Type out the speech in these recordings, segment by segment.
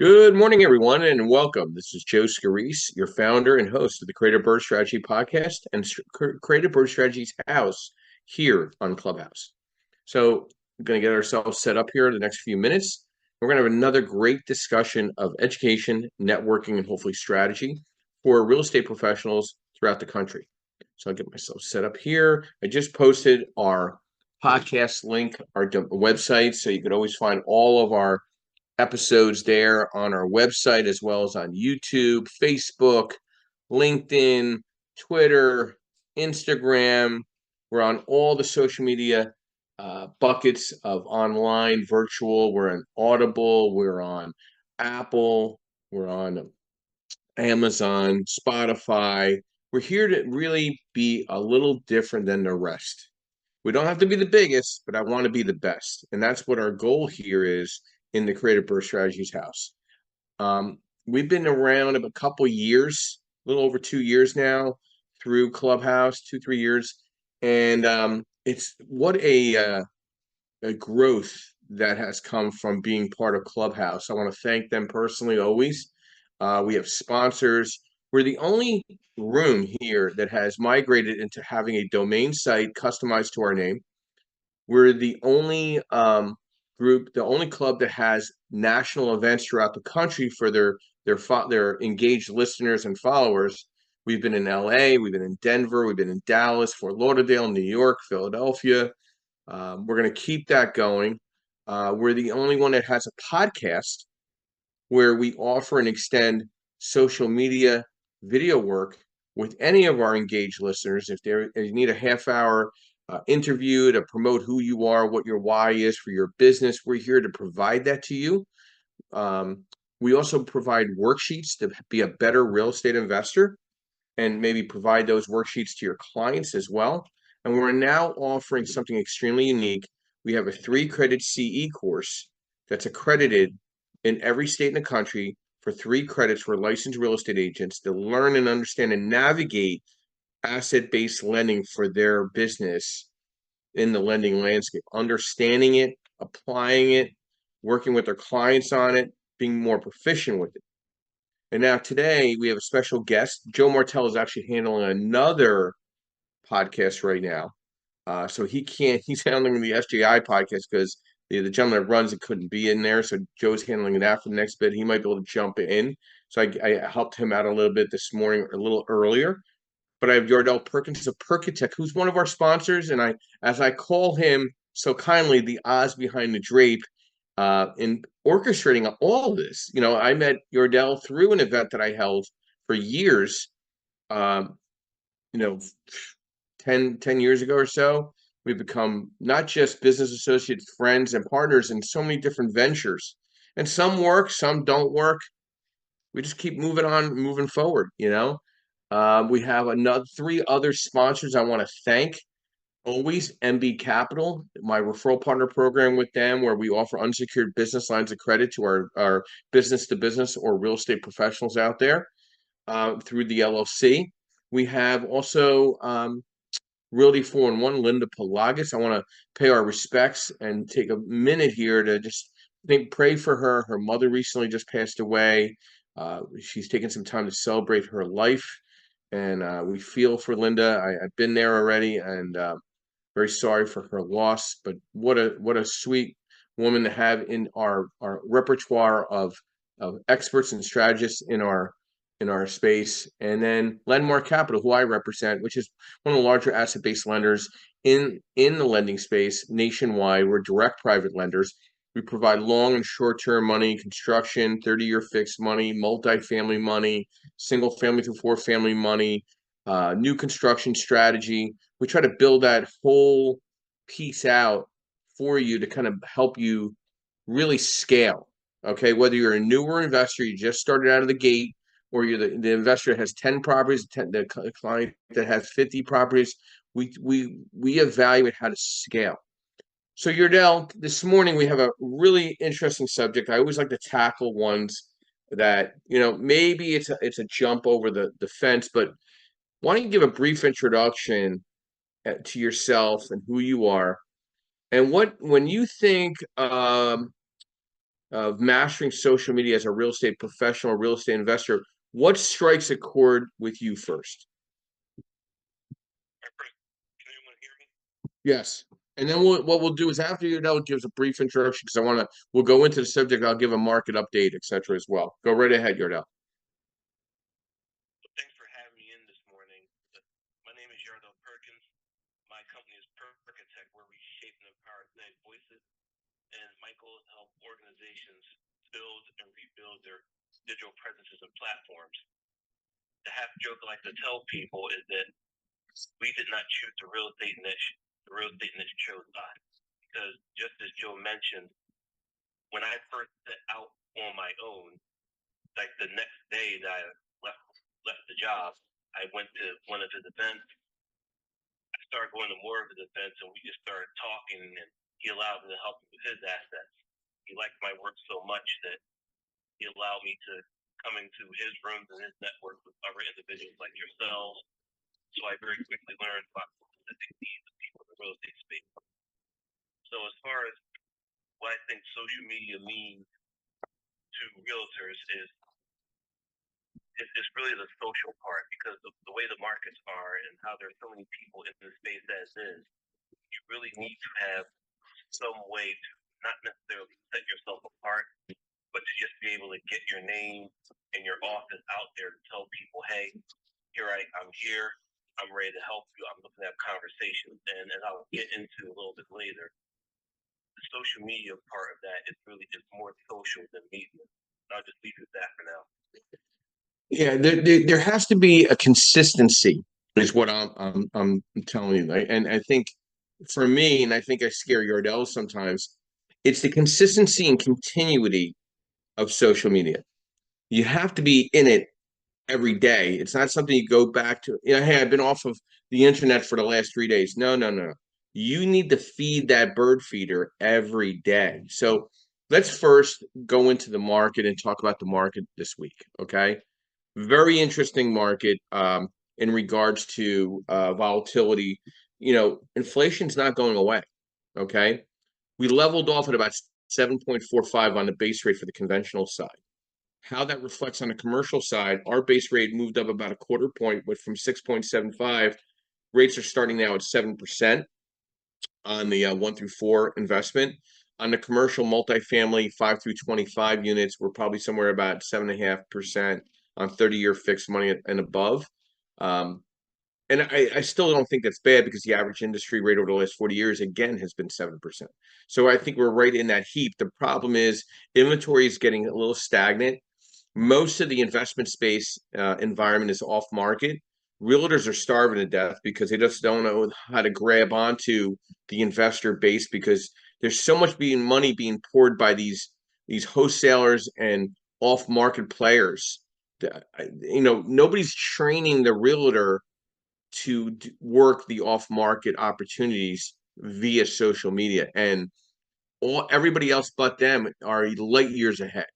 Good morning, everyone, and welcome. This is Joe Scarice, your founder and host of the Creative Bird Strategy podcast and Creative Bird Strategies House here on Clubhouse. So, we're going to get ourselves set up here in the next few minutes. We're going to have another great discussion of education, networking, and hopefully strategy for real estate professionals throughout the country. So, I'll get myself set up here. I just posted our podcast link, our website, so you could always find all of our episodes there on our website as well as on YouTube, Facebook, LinkedIn, Twitter, Instagram. We're on all the social media buckets of online, virtual. We're on Audible. We're on Apple. We're on Amazon, Spotify. We're here to really be a little different than the rest. We don't have to be the biggest, but I want to be the best. And that's what our goal here is in the Creative Birth Strategies House. We've been around a couple years, a little over 2 years now, through Clubhouse, 2, 3 years. And it's what a growth that has come from being part of Clubhouse. I want to thank them personally always. We have sponsors. We're the only room here that has migrated into having a domain site customized to our name. We're the only group, the only club that has national events throughout the country for their engaged listeners and followers. We've been in LA, we've been in Denver, we've been in Dallas, Fort Lauderdale, New York, Philadelphia. We're going to keep that going. We're the only one that has a podcast where we offer and extend social media video work with any of our engaged listeners. If they need a half hour interview to promote who you are, what your why is for your business, we're here to provide that to you. We also provide worksheets to be a better real estate investor and maybe provide those worksheets to your clients as well. And we're now offering something extremely unique. We have a 3-credit CE course that's accredited in every state in the country for 3 credits for licensed real estate agents to learn and understand and navigate asset-based lending for their business in the lending landscape, understanding it, applying it, working with their clients on it, being more proficient with it. And now today we have a special guest. Joe Martell is actually handling another podcast right now. So he's handling the SJI podcast because the gentleman that runs it couldn't be in there. So Joe's handling that for the next bit. He might be able to jump in. So I helped him out a little bit this morning, a little earlier. But I have Yardell Perkins of Perkitech, who's one of our sponsors. And as I call him so kindly, the Oz behind the drape, in orchestrating all of this. I met Yardell through an event that I held for years, um, you know, 10 years ago or so. We've become not just business associates, friends, and partners in so many different ventures. And some work, some don't work. We just keep moving on, moving forward. We have another 3 other sponsors I want to thank. Always MB Capital, my referral partner program with them, where we offer unsecured business lines of credit to our business to business or real estate professionals out there through the LLC. We have also Realty 4-in-1, Linda Pelagas. I want to pay our respects and take a minute here to just pray for her. Her mother recently just passed away. She's taken some time to celebrate her life, and we feel for Linda. I've been there already, and very sorry for her loss. But what a sweet woman to have in our repertoire of experts and strategists in our space. And then Lendmark Capital, who I represent, which is one of the larger asset-based lenders in the lending space nationwide. We're direct private lenders. We provide long and short-term money, construction, 30-year fixed money, multifamily money, single-family through 4-family money, new construction strategy. We try to build that whole piece out for you to kind of help you really scale. Okay, whether you're a newer investor, you just started out of the gate, or you're the investor that has 10 properties, the client that has 50 properties, we evaluate how to scale. So Yardell, this morning we have a really interesting subject. I always like to tackle ones that, maybe it's a jump over the fence, but why don't you give a brief introduction to yourself and who you are, and when you think of mastering social media as a real estate professional, real estate investor, what strikes a chord with you first? Yes. And then what we'll do is after Yardell gives a brief introduction, because we'll go into the subject, I'll give a market update, etc. as well. Go right ahead, Yardell. Thanks for having me in this morning. My name is Yardell Perkins. My company is Perkatech, where we shape and empower connect voices. And my goal is to help organizations build and rebuild their digital presences and platforms. The half joke I like to tell people is that we did not choose the real estate niche. The real estate niche chose us. Because just as Joe mentioned, when I first set out on my own, like the next day that I left the job, I went to one of his events. I started going to more of his events, and we just started talking, and he allowed me to help him with his assets. He liked my work so much that he allowed me to come into his rooms and his network with other individuals like yourselves. So I very quickly learned about the specific needs of people in the real estate space. So as far as what I think social media means to realtors is it's really the social part, because the way the markets are and how there's so many people in the space as is, you really need to have some way to not necessarily set yourself apart, but to just be able to get your name and your office out there to tell people, hey, I'm here, I'm ready to help you, I'm looking to have conversations. And as I'll get into a little bit later, the social media part of that is more social than media. I'll just leave it at that for now. Yeah, there has to be a consistency, is what I'm telling you. And I think for me, and I think I scare Yardell sometimes, it's the consistency and continuity of social media. You have to be in it every day. It's not something you go back to. Hey, I've been off of the internet for the last 3 days. No, no, no. You need to feed that bird feeder every day. So let's first go into the market and talk about the market this week. Okay. Very interesting market in regards to volatility. Inflation's not going away. Okay. We leveled off at about 7.45 on the base rate for the conventional side. How that reflects on the commercial side, our base rate moved up about a quarter point, went from 6.75. Rates are starting now at 7% on the 1 through 4 investment. On the commercial multifamily 5 through 25 units, we're probably somewhere about 7.5% on 30-year fixed money and above. And I still don't think that's bad, because the average industry rate over the last 40 years, again, has been 7%. So I think we're right in that heap. The problem is inventory is getting a little stagnant. Most of the investment space environment is off market. Realtors are starving to death because they just don't know how to grab onto the investor base, because there's so much money being poured by these wholesalers and off market players. Nobody's training the realtor to work the off market opportunities via social media, and everybody else but them are light years ahead.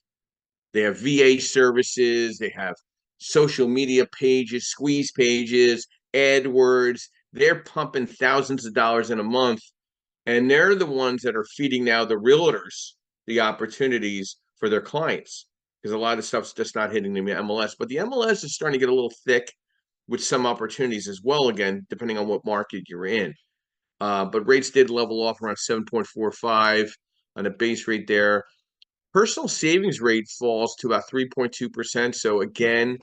They have VA services. They have social media pages, squeeze pages, AdWords. They're pumping thousands of dollars in a month. And they're the ones that are feeding now the realtors the opportunities for their clients, because a lot of stuff's just not hitting the MLS. But the MLS is starting to get a little thick with some opportunities as well, again, depending on what market you're in. But rates did level off around 7.45 on a base rate there. Personal savings rate falls to about 3.2%. So again,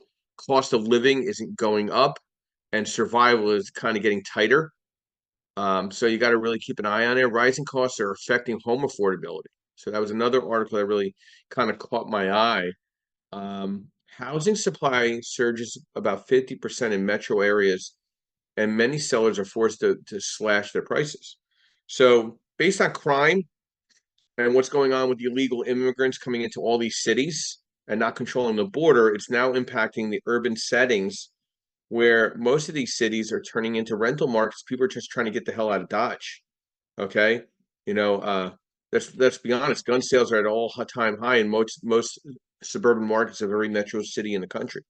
cost of living isn't going up, and survival is kind of getting tighter. So you got to really keep an eye on it. Rising costs are affecting home affordability. So that was another article that really kind of caught my eye. Housing supply surges about 50% in metro areas, and many sellers are forced to slash their prices. So based on crime and what's going on with the illegal immigrants coming into all these cities and not controlling the border, it's now impacting the urban settings, where most of these cities are turning into rental markets. People are just trying to get the hell out of Dodge. Okay. Let's be honest, gun sales are at all-time high in most suburban markets of every metro city in the country.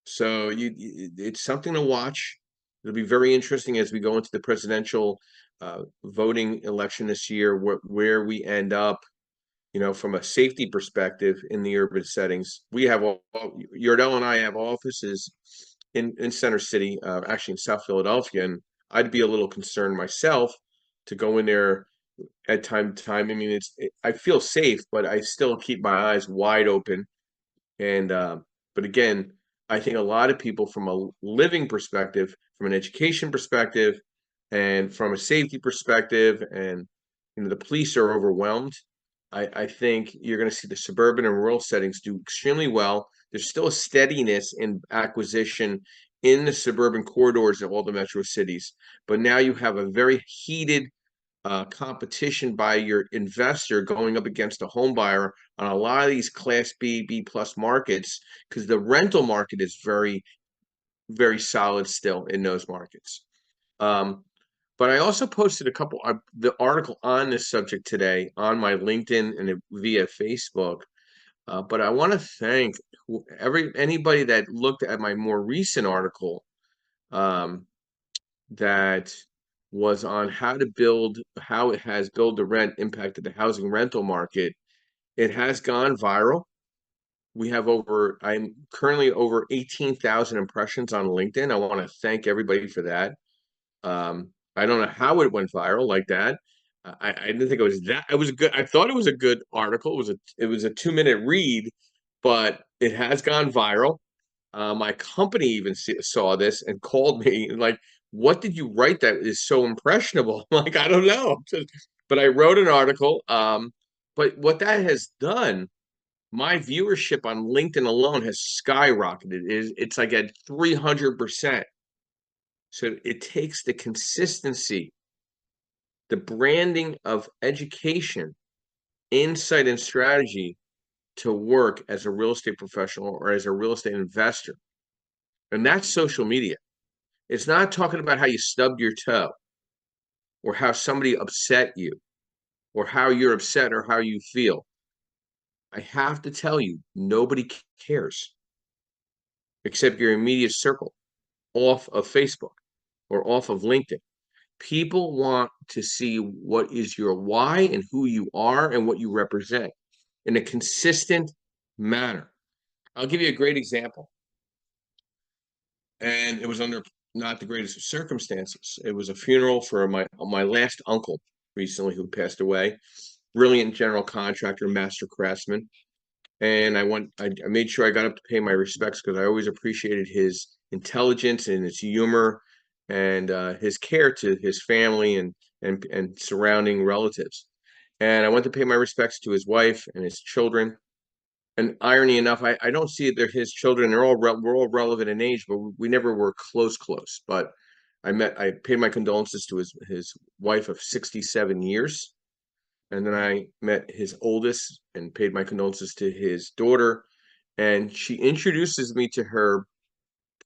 So it's something to watch. It'll be very interesting as we go into the presidential voting election this year, where we end up. from a safety perspective in the urban settings, we have Yardell and I have offices in Center City, actually in South Philadelphia, and I'd be a little concerned myself to go in there at time to time. I mean, I feel safe, but I still keep my eyes wide open. And but again, I think a lot of people from a living perspective, from an education perspective, and from a safety perspective, and the police are overwhelmed. I think you're going to see the suburban and rural settings do extremely well. There's still a steadiness in acquisition in the suburban corridors of all the metro cities, but now you have a very heated competition by your investor going up against a home buyer on a lot of these Class B, B plus markets, because the rental market is very, very solid still in those markets. But I also posted the article on this subject today on my LinkedIn and via Facebook. But I want to thank anybody that looked at my more recent article, that was on how it has build to rent impacted the housing rental market. It has gone viral. I'm currently over 18,000 impressions on LinkedIn. I want to thank everybody for that. I don't know how it went viral like that. I didn't think it was that. It was good. I thought it was a good article. It was a 2-minute read, but it has gone viral. My company even saw this and called me and like, what did you write that is so impressionable? I'm like, I don't know. But I wrote an article. But what that has done, my viewership on LinkedIn alone has skyrocketed. It's like at 300%. So it takes the consistency, the branding of education, insight, and strategy to work as a real estate professional or as a real estate investor. And that's social media. It's not talking about how you stubbed your toe or how somebody upset you or how you're upset or how you feel. I have to tell you, nobody cares except your immediate circle off of Facebook or off of LinkedIn. People want to see what is your why and who you are and what you represent in a consistent manner. I'll give you a great example. And it was under not the greatest of circumstances. It was a funeral for my last uncle recently who passed away. Brilliant general contractor, master craftsman. And I made sure I got up to pay my respects because I always appreciated his intelligence and his humor and his care to his family and surrounding relatives. And I went to pay my respects to his wife and his children. And irony enough, I don't see they're his children. We're all relevant in age, but we never were close. But I paid my condolences to his wife of 67 years. And then I met his oldest and paid my condolences to his daughter. And she introduces me to her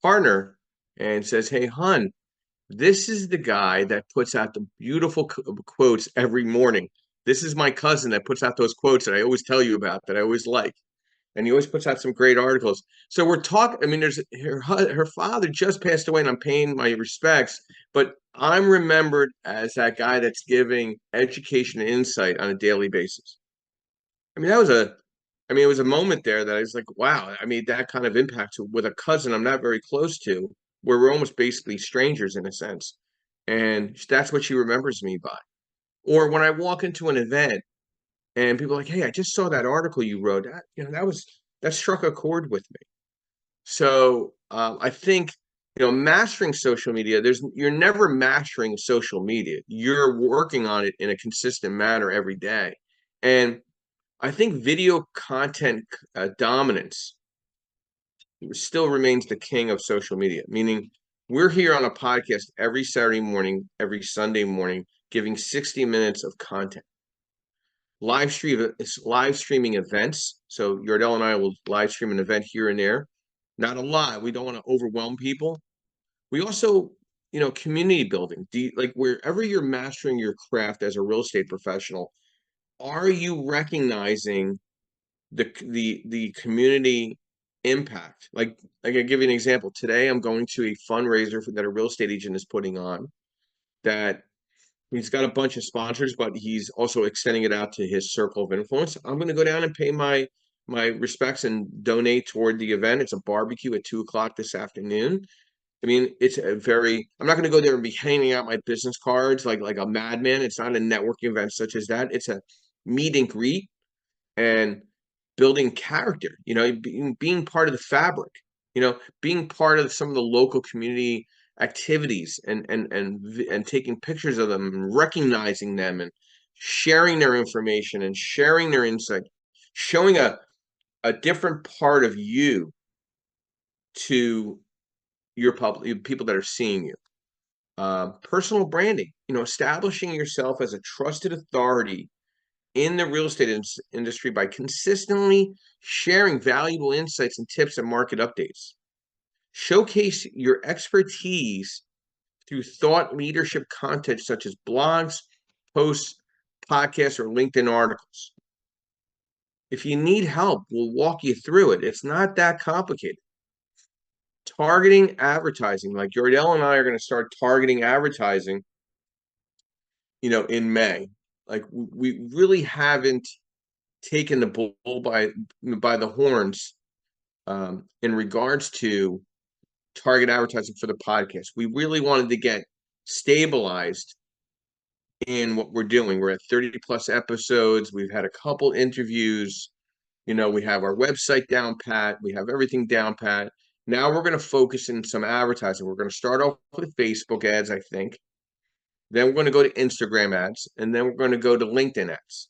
partner and says, "Hey, hun, this is the guy that puts out the beautiful quotes every morning. This is my cousin that puts out those quotes that I always tell you about, that I always like. And he always puts out some great articles." So we're talking. I mean, there's her father just passed away, and I'm paying my respects. But I'm remembered as that guy that's giving education and insight on a daily basis. I mean, it was a moment there that I was like, wow. I mean, that kind of impact with a cousin I'm not very close to, where we're almost basically strangers in a sense, and that's what she remembers me by. Or when I walk into an event and people are like, "Hey, I just saw that article you wrote. That struck a chord with me." So I think mastering social media. You're never mastering social media. You're working on it in a consistent manner every day, and I think video content dominance still remains the king of social media. Meaning, we're here on a podcast every Saturday morning, every Sunday morning, giving 60 minutes of content live streaming events. So Yardell and I will live stream an event here and there. Not a lot. We don't want to overwhelm people. We also, community building. Like wherever you're mastering your craft as a real estate professional, are you recognizing the community impact? Like I give you an example. Today I'm going to a fundraiser that a real estate agent is putting on that He's got a bunch of sponsors, but he's also extending it out to his circle of influence. I'm going to go down and pay my respects and donate toward the event. It's a barbecue at 2 o'clock this afternoon. I mean, it's a very. I'm not going to go there and be handing out my business cards like a madman. It's not a networking event such as that. It's a meet and greet and building character. Being part of the fabric. Being part of some of the local community activities and taking pictures of them and recognizing them and sharing their information and sharing their insight, showing a different part of you to your public people that are seeing you. Personal branding, establishing yourself as a trusted authority in the real estate industry by consistently sharing valuable insights and tips and market updates. Showcase your expertise through thought leadership content such as blogs, posts, podcasts, or LinkedIn articles. If you need help, we'll walk you through it. It's not that complicated. Targeting advertising, like Yordell and I are going to start targeting advertising, in May. Like we really haven't taken the bull by the horns in regards to target advertising for the podcast. We really wanted to get stabilized in what we're doing. We're at 30 plus episodes. We've had a couple interviews. We have our website down pat. We have everything down pat. Now we're going to focus in some advertising. We're going to start off with Facebook ads, I think. Then we're going to go to Instagram ads, and then we're going to go to LinkedIn ads.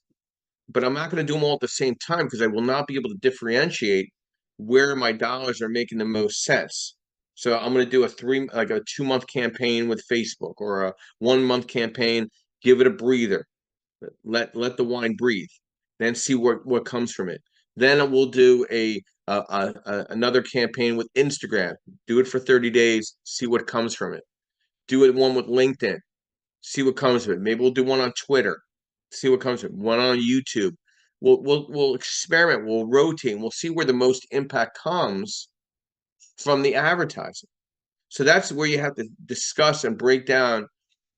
But I'm not going to do them all at the same time because I will not be able to differentiate where my dollars are making the most sense. So I'm going to do a 2-month campaign with Facebook or a 1-month campaign. Give it a breather. Let the wine breathe. Then see what comes from it. Then we'll do another campaign with Instagram. Do it for 30 days. See what comes from it. Do it one with LinkedIn. See what comes of it. Maybe we'll do one on Twitter. See what comes of it. One on YouTube. We'll experiment. We'll rotate. We'll see where the most impact comes from the advertising. So that's where you have to discuss and break down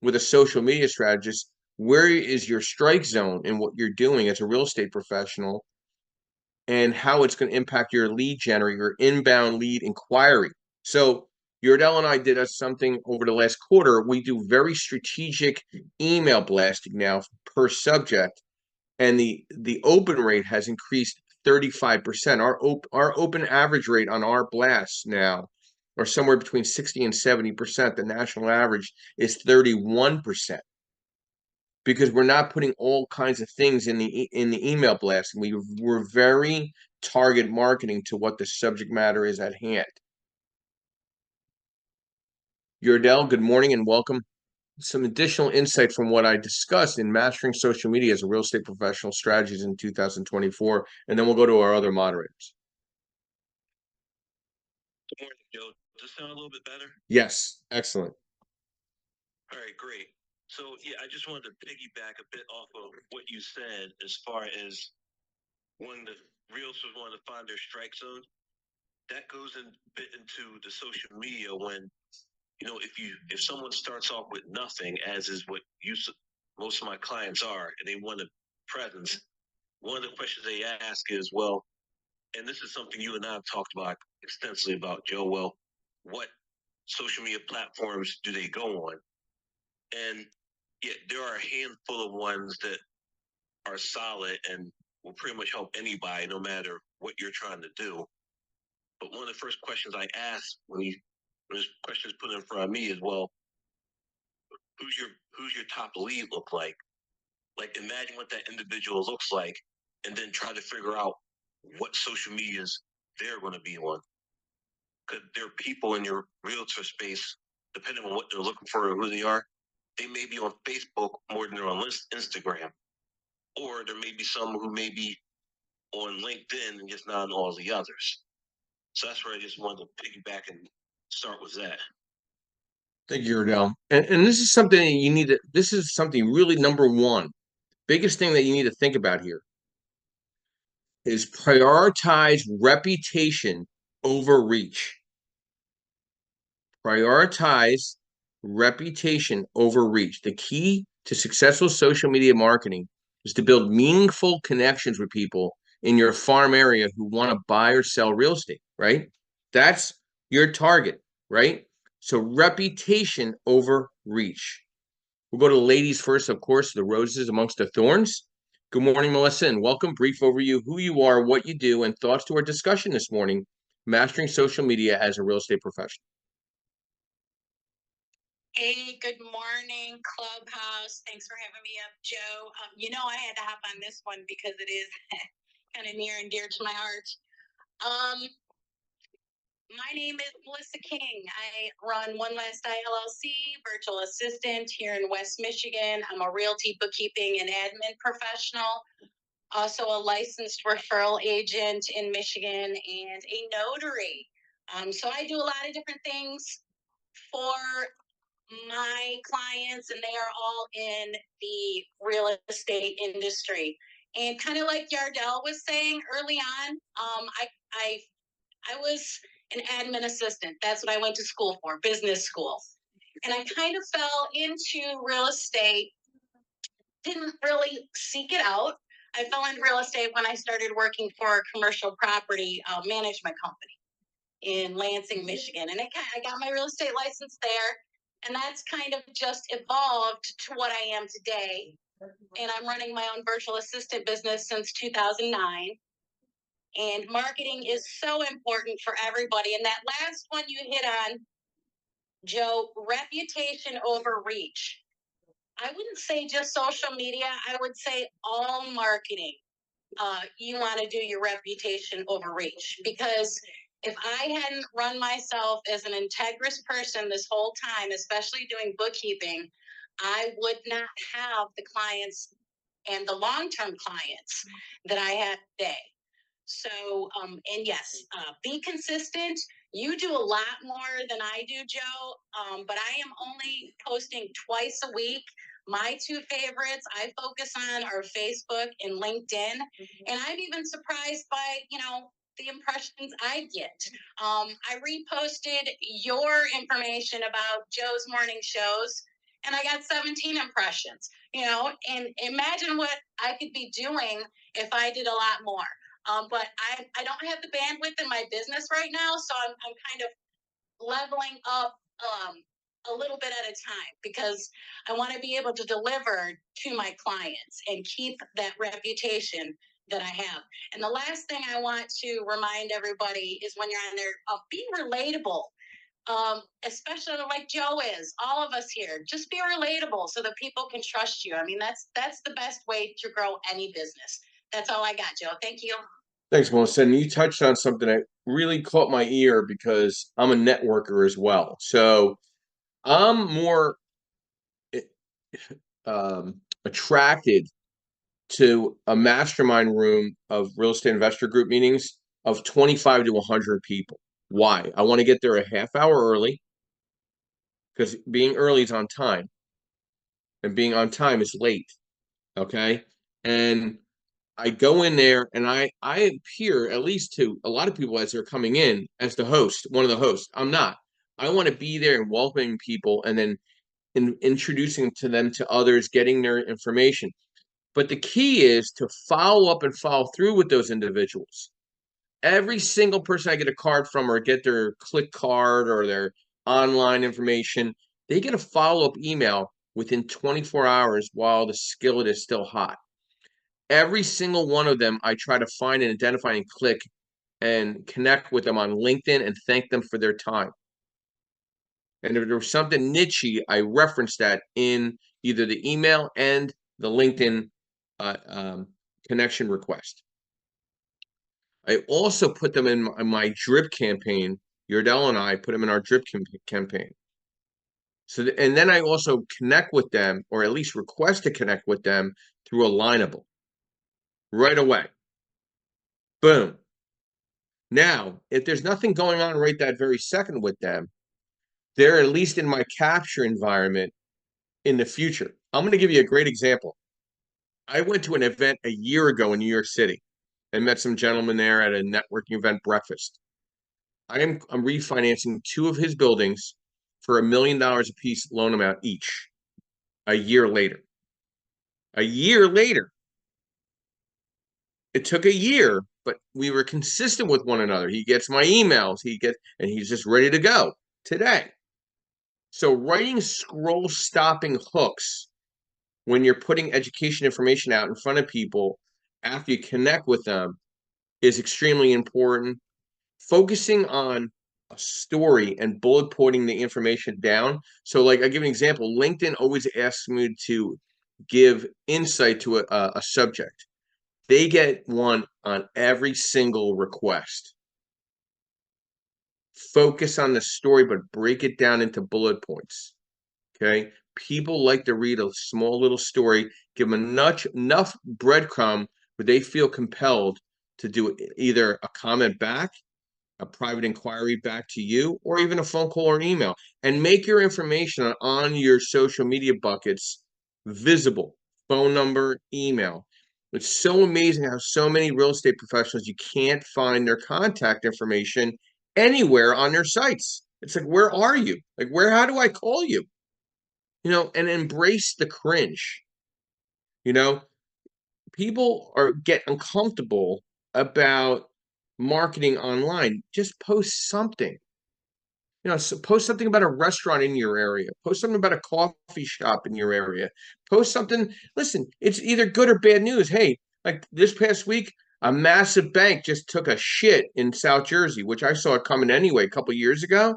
with a social media strategist. Where is your strike zone in what you're doing as a real estate professional, and how it's going to impact your lead generator, your inbound lead inquiry. So Yordell and I did something over the last quarter. We do very strategic email blasting now per subject, and the open rate has increased 35%. Our open average rate on our blasts now are somewhere between 60 and 70%. The national average is 31%. Because we're not putting all kinds of things in the email blast. We're very target marketing to what the subject matter is at hand. Yordell, good morning and welcome. Some additional insight from what I discussed in mastering social media as a real estate professional strategies in 2024, and then we'll go to our other moderators. Good morning, Joe. Does this sound a little bit better? Yes, excellent. All right, great. So, yeah, I just wanted to piggyback a bit off of what you said as far as when the realtors want to find their strike zone. That goes a bit into the social media when, if someone starts off with nothing, as is what most of my clients are, and they want a presence, one of the questions they ask is, well, and this is something you and I have talked about extensively about, Joe, well, what social media platforms do they go on? And yeah, there are a handful of ones that are solid and will pretty much help anybody, no matter what you're trying to do. But one of the first questions I ask when this question is put in front of me is, well, who's your top lead look like? Like, imagine what that individual looks like, and then try to figure out what social medias they're going to be on. Because there are people in your realtor space, depending on what they're looking for or who they are, they may be on Facebook more than they're on Instagram. Or there may be some who may be on LinkedIn and just not on all the others. So that's where I just wanted to piggyback and start with that. Thank you, Yordell. And this is something you need to, this is something really number one. Biggest thing that you need to think about here is prioritize reputation over reach. Prioritize reputation over reach. The key to successful social media marketing is to build meaningful connections with people in your farm area who want to buy or sell real estate, right? That's your target, right? So reputation over reach. We'll go to the ladies first, of course, the roses amongst the thorns. Good morning, Melissa, and welcome. Brief overview, who you are, what you do, and thoughts to our discussion this morning, mastering social media as a real estate professional. Hey, good morning, Clubhouse. Thanks for having me up, Joe. I had to hop on this one because it is kind of near and dear to my heart. My name is Melissa King. I run One Last I LLC, virtual assistant here in West Michigan. I'm a realty, bookkeeping, and admin professional, also a licensed referral agent in Michigan, and a notary. So I do a lot of different things for my clients, and they are all in the real estate industry. And kind of like Yardell was saying early on, I was an admin assistant. That's what I went to school for, business school. And I kind of fell into real estate, didn't really seek it out. I fell into real estate when I started working for a commercial property management company in Lansing, Michigan. And I got my real estate license there. And that's kind of just evolved to what I am today. And I'm running my own virtual assistant business since 2009. And marketing is so important for everybody. And that last one you hit on, Joe, reputation over reach. I wouldn't say just social media. I would say all marketing. You want to do your reputation over reach, because if I hadn't run myself as an integrous person this whole time, especially doing bookkeeping, I would not have the clients and the long-term clients that I have today. So, and yes, be consistent. You do a lot more than I do, Joe, but I am only posting twice a week. My two favorites I focus on are Facebook and LinkedIn. And I'm even surprised by, the impressions I get. I reposted your information about Joe's morning shows, and I got 17 impressions, and imagine what I could be doing if I did a lot more. But I don't have the bandwidth in my business right now, so I'm kind of leveling up a little bit at a time, because I want to be able to deliver to my clients and keep that reputation that I have. And the last thing I want to remind everybody is, when you're on there, be relatable. Especially like Joe is, all of us here, just be relatable so that people can trust you. I mean, that's the best way to grow any business. That's all I got, Joe. Thank you. Thanks, Melissa. And you touched on something that really caught my ear because I'm a networker as well. So I'm more attracted to a mastermind room of real estate investor group meetings of 25 to 100 people. Why? I want to get there a half hour early, because being early is on time and being on time is late. Okay. And I go in there and I appear, at least to a lot of people as they're coming in, as the host, one of the hosts. I'm not. I want to be there and welcoming people, and then introducing to them to others, getting their information. But the key is to follow up and follow through with those individuals. Every single person I get a card from, or get their click card or their online information, they get a follow-up email within 24 hours while the skillet is still hot. Every single one of them, I try to find and identify and click and connect with them on LinkedIn and thank them for their time. And if there was something niche-y, I reference that in either the email and the LinkedIn connection request. I also put them in my drip campaign. Yardell and I put them in our drip campaign. So, and then I also connect with them, or at least request to connect with them through a lineable right away. Boom. Now, if there's nothing going on right that very second with them, they're at least in my capture environment in the future. I'm going to give you a great example. I went to an event a year ago in New York City and met some gentlemen there at a networking event breakfast. I'm refinancing two of his buildings for $1 million a piece loan amount each a year later. A year later, it took a year, but we were consistent with one another. He gets my emails, and he's just ready to go today. So writing scroll stopping hooks when you're putting education information out in front of people after you connect with them is extremely important. Focusing on a story and bullet pointing the information down. So, like, I give an example. LinkedIn always asks me to give insight to a subject. They get one on every single request. Focus on the story, but break it down into bullet points. Okay. People like to read a small little story, give them enough breadcrumb where they feel compelled to do either a comment back, a private inquiry back to you, or even a phone call or an email. And make your information on your social media buckets visible. Phone number, email. It's so amazing how so many real estate professionals, you can't find their contact information anywhere on their sites. It's like, where are you? Like, how do I call you? And embrace the cringe. People get uncomfortable about marketing online. Just post something. So post something about a restaurant in your area. Post something about a coffee shop in your area. Post something. Listen, it's either good or bad news. Hey, like this past week, a massive bank just took a shit in South Jersey, which I saw it coming anyway a couple of years ago.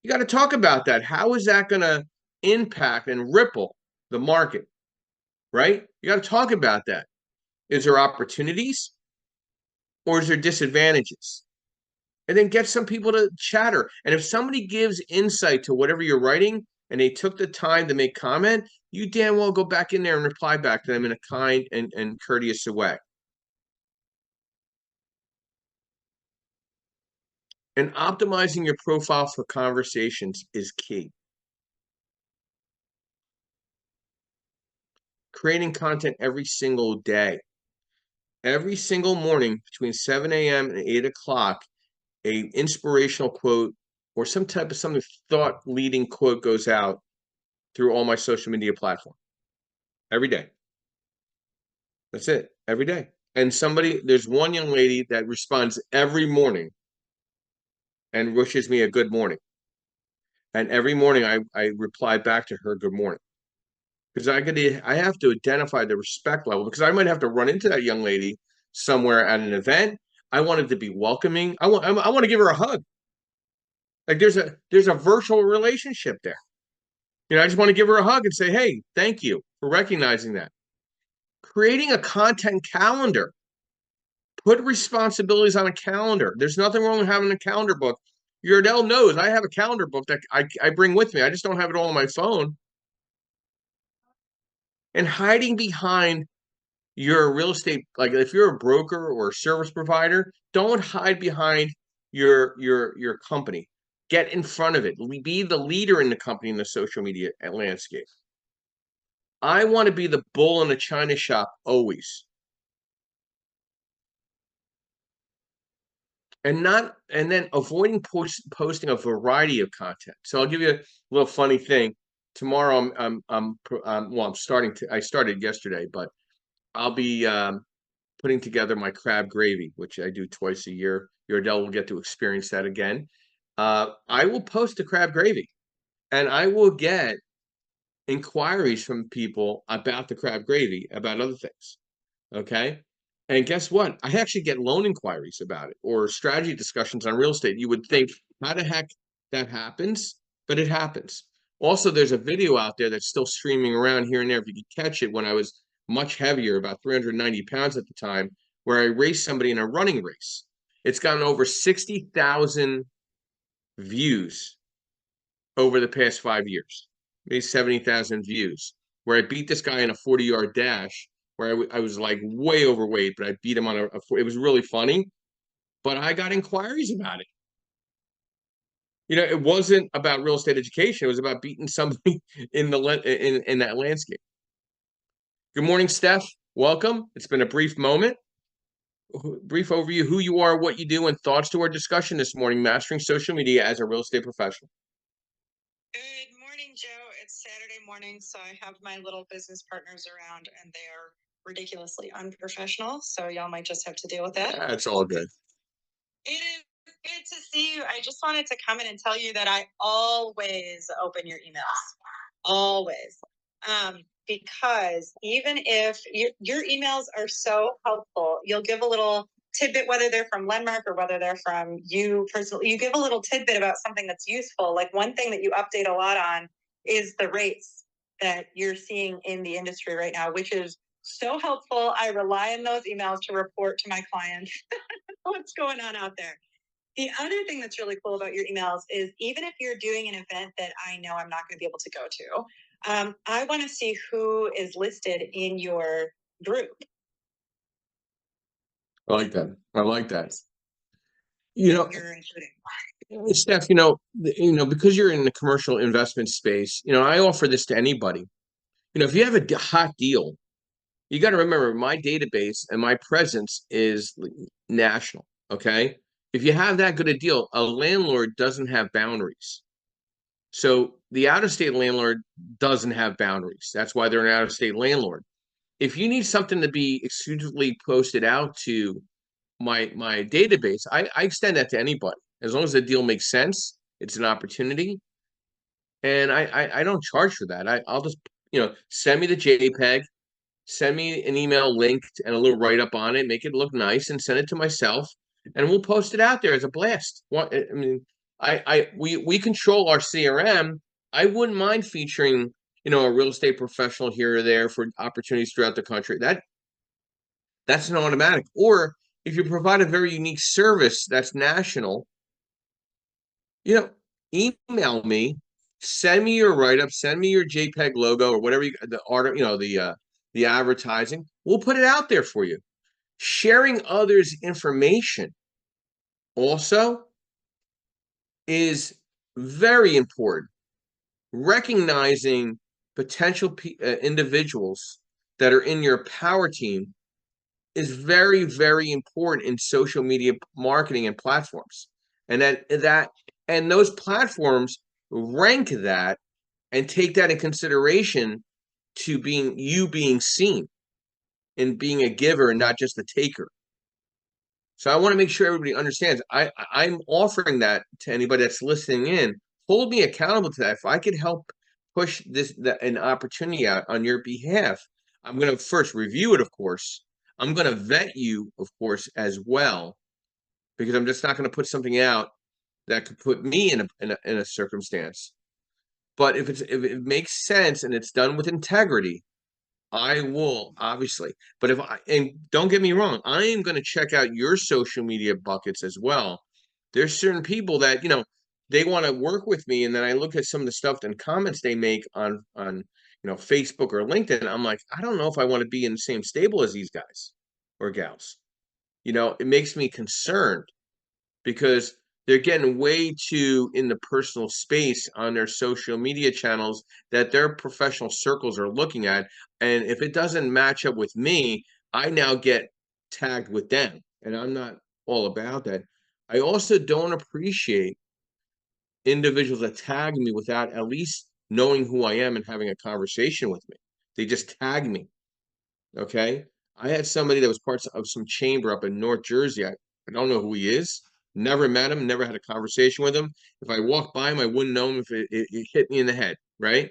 You got to talk about that. How is that going to impact and ripple the market, right? You got to talk about that. Is there opportunities or is there disadvantages? And then get some people to chatter. And if somebody gives insight to whatever you're writing and they took the time to make comment, you damn well go back in there and reply back to them in a kind and courteous way. And optimizing your profile for conversations is key. Creating content every single day. Every single morning between 7 a.m. and 8 o'clock, a inspirational quote or some type of something thought leading quote goes out through all my social media platform every day. That's it, every day. And there's one young lady that responds every morning and wishes me a good morning. And every morning I reply back to her, good morning. Because I have to identify the respect level, because I might have to run into that young lady somewhere at an event. I want it to be welcoming. I want to give her a hug. Like there's a virtual relationship there. I just want to give her a hug and say, hey, thank you for recognizing that. Creating a content calendar. Put responsibilities on a calendar. There's nothing wrong with having a calendar book. Yardell knows I have a calendar book that I bring with me. I just don't have it all on my phone. And hiding behind your real estate, like if you're a broker or a service provider, don't hide behind your company. Get in front of it. Be the leader in the company in the social media landscape. I want to be the bull in the china shop always. And then avoiding posting a variety of content. So I'll give you a little funny thing. Tomorrow I started yesterday, but I'll be putting together my crab gravy, which I do twice a year. Yardell will get to experience that again. I will post the crab gravy, and I will get inquiries from people about the crab gravy, about other things. Okay. And guess what? I actually get loan inquiries about it or strategy discussions on real estate. You would think, how the heck that happens? But it happens. Also, there's a video out there that's still streaming around here and there. If you could catch it, when I was much heavier, about 390 pounds at the time, where I raced somebody in a running race. It's gotten over 60,000 views over the past 5 years, maybe 70,000 views, where I beat this guy in a 40-yard dash, where I was like way overweight, but I beat him on it was really funny, but I got inquiries about it. It wasn't about real estate education. It was about beating somebody in that landscape. Good morning, Steph. Welcome. It's been a brief moment. Brief overview, who you are, what you do, and thoughts to our discussion this morning, mastering social media as a real estate professional. Good morning, Joe. It's It's Saturday morning, so I have my little business partners around and they are ridiculously unprofessional. So y'all might just have to deal with that. That's all good. It is good to see you. I just wanted to come in and tell you that I always open your emails. Always. Because even if your emails are so helpful, you'll give a little tidbit, whether they're from Lenmark or whether they're from you personally, you give a little tidbit about something that's useful. Like one thing that you update a lot on is the rates that you're seeing in the industry right now, which is so helpful. I rely on those emails to report to my clients what's going on out there. The other thing that's really cool about your emails is even if you're doing an event that I know I'm not going to be able to go to, I want to see who is listed in your group. I like that. I like that. You know, You're including. Steph, because you're in the commercial investment space, I offer this to anybody. If you have a hot deal, you got to remember my database and my presence is national. Okay. If you have that good a deal, a landlord doesn't have boundaries. So the out-of-state landlord doesn't have boundaries. That's why they're an out-of-state landlord. If you need something to be exclusively posted out to my database, I extend that to anybody. As long as the deal makes sense, it's an opportunity. And I don't charge for that. I'll just, send me the JPEG, send me an email linked and a little write-up on it, make it look nice, and send it to myself, and we'll post it out there as a blast. We control our CRM. I wouldn't mind featuring, a real estate professional here or there for opportunities throughout the country. That's an automatic. Or if you provide a very unique service that's national, email me, send me your write-up, send me your JPEG logo or whatever the art, the advertising. We'll put it out there for you. Sharing others' information also is very important. Recognizing potential individuals that are in your power team is very, very important in social media marketing and platforms. And and those platforms rank that and take that in consideration to being seen and being a giver and not just a taker. So I want to make sure everybody understands. I'm offering that to anybody that's listening in. Hold me accountable to that. If I could help push an opportunity out on your behalf, I'm going to first review it, of course. I'm going to vet you, of course, as well, because I'm just not going to put something out that could put me in a circumstance. But if it makes sense and it's done with integrity, I will, obviously. But and don't get me wrong, I am going to check out your social media buckets as well. There's certain people that, they want to work with me, and then I look at some of the stuff and comments they make on Facebook or LinkedIn. I'm like, I don't know if I want to be in the same stable as these guys or gals. It makes me concerned because they're getting way too in the personal space on their social media channels that their professional circles are looking at. And if it doesn't match up with me, I now get tagged with them. And I'm not all about that. I also don't appreciate individuals that tag me without at least knowing who I am and having a conversation with me. They just tag me. Okay. I had somebody that was part of some chamber up in North Jersey. I don't know who he is. Never met him, never had a conversation with him. If I walked by him, I wouldn't know him if it hit me in the head, right?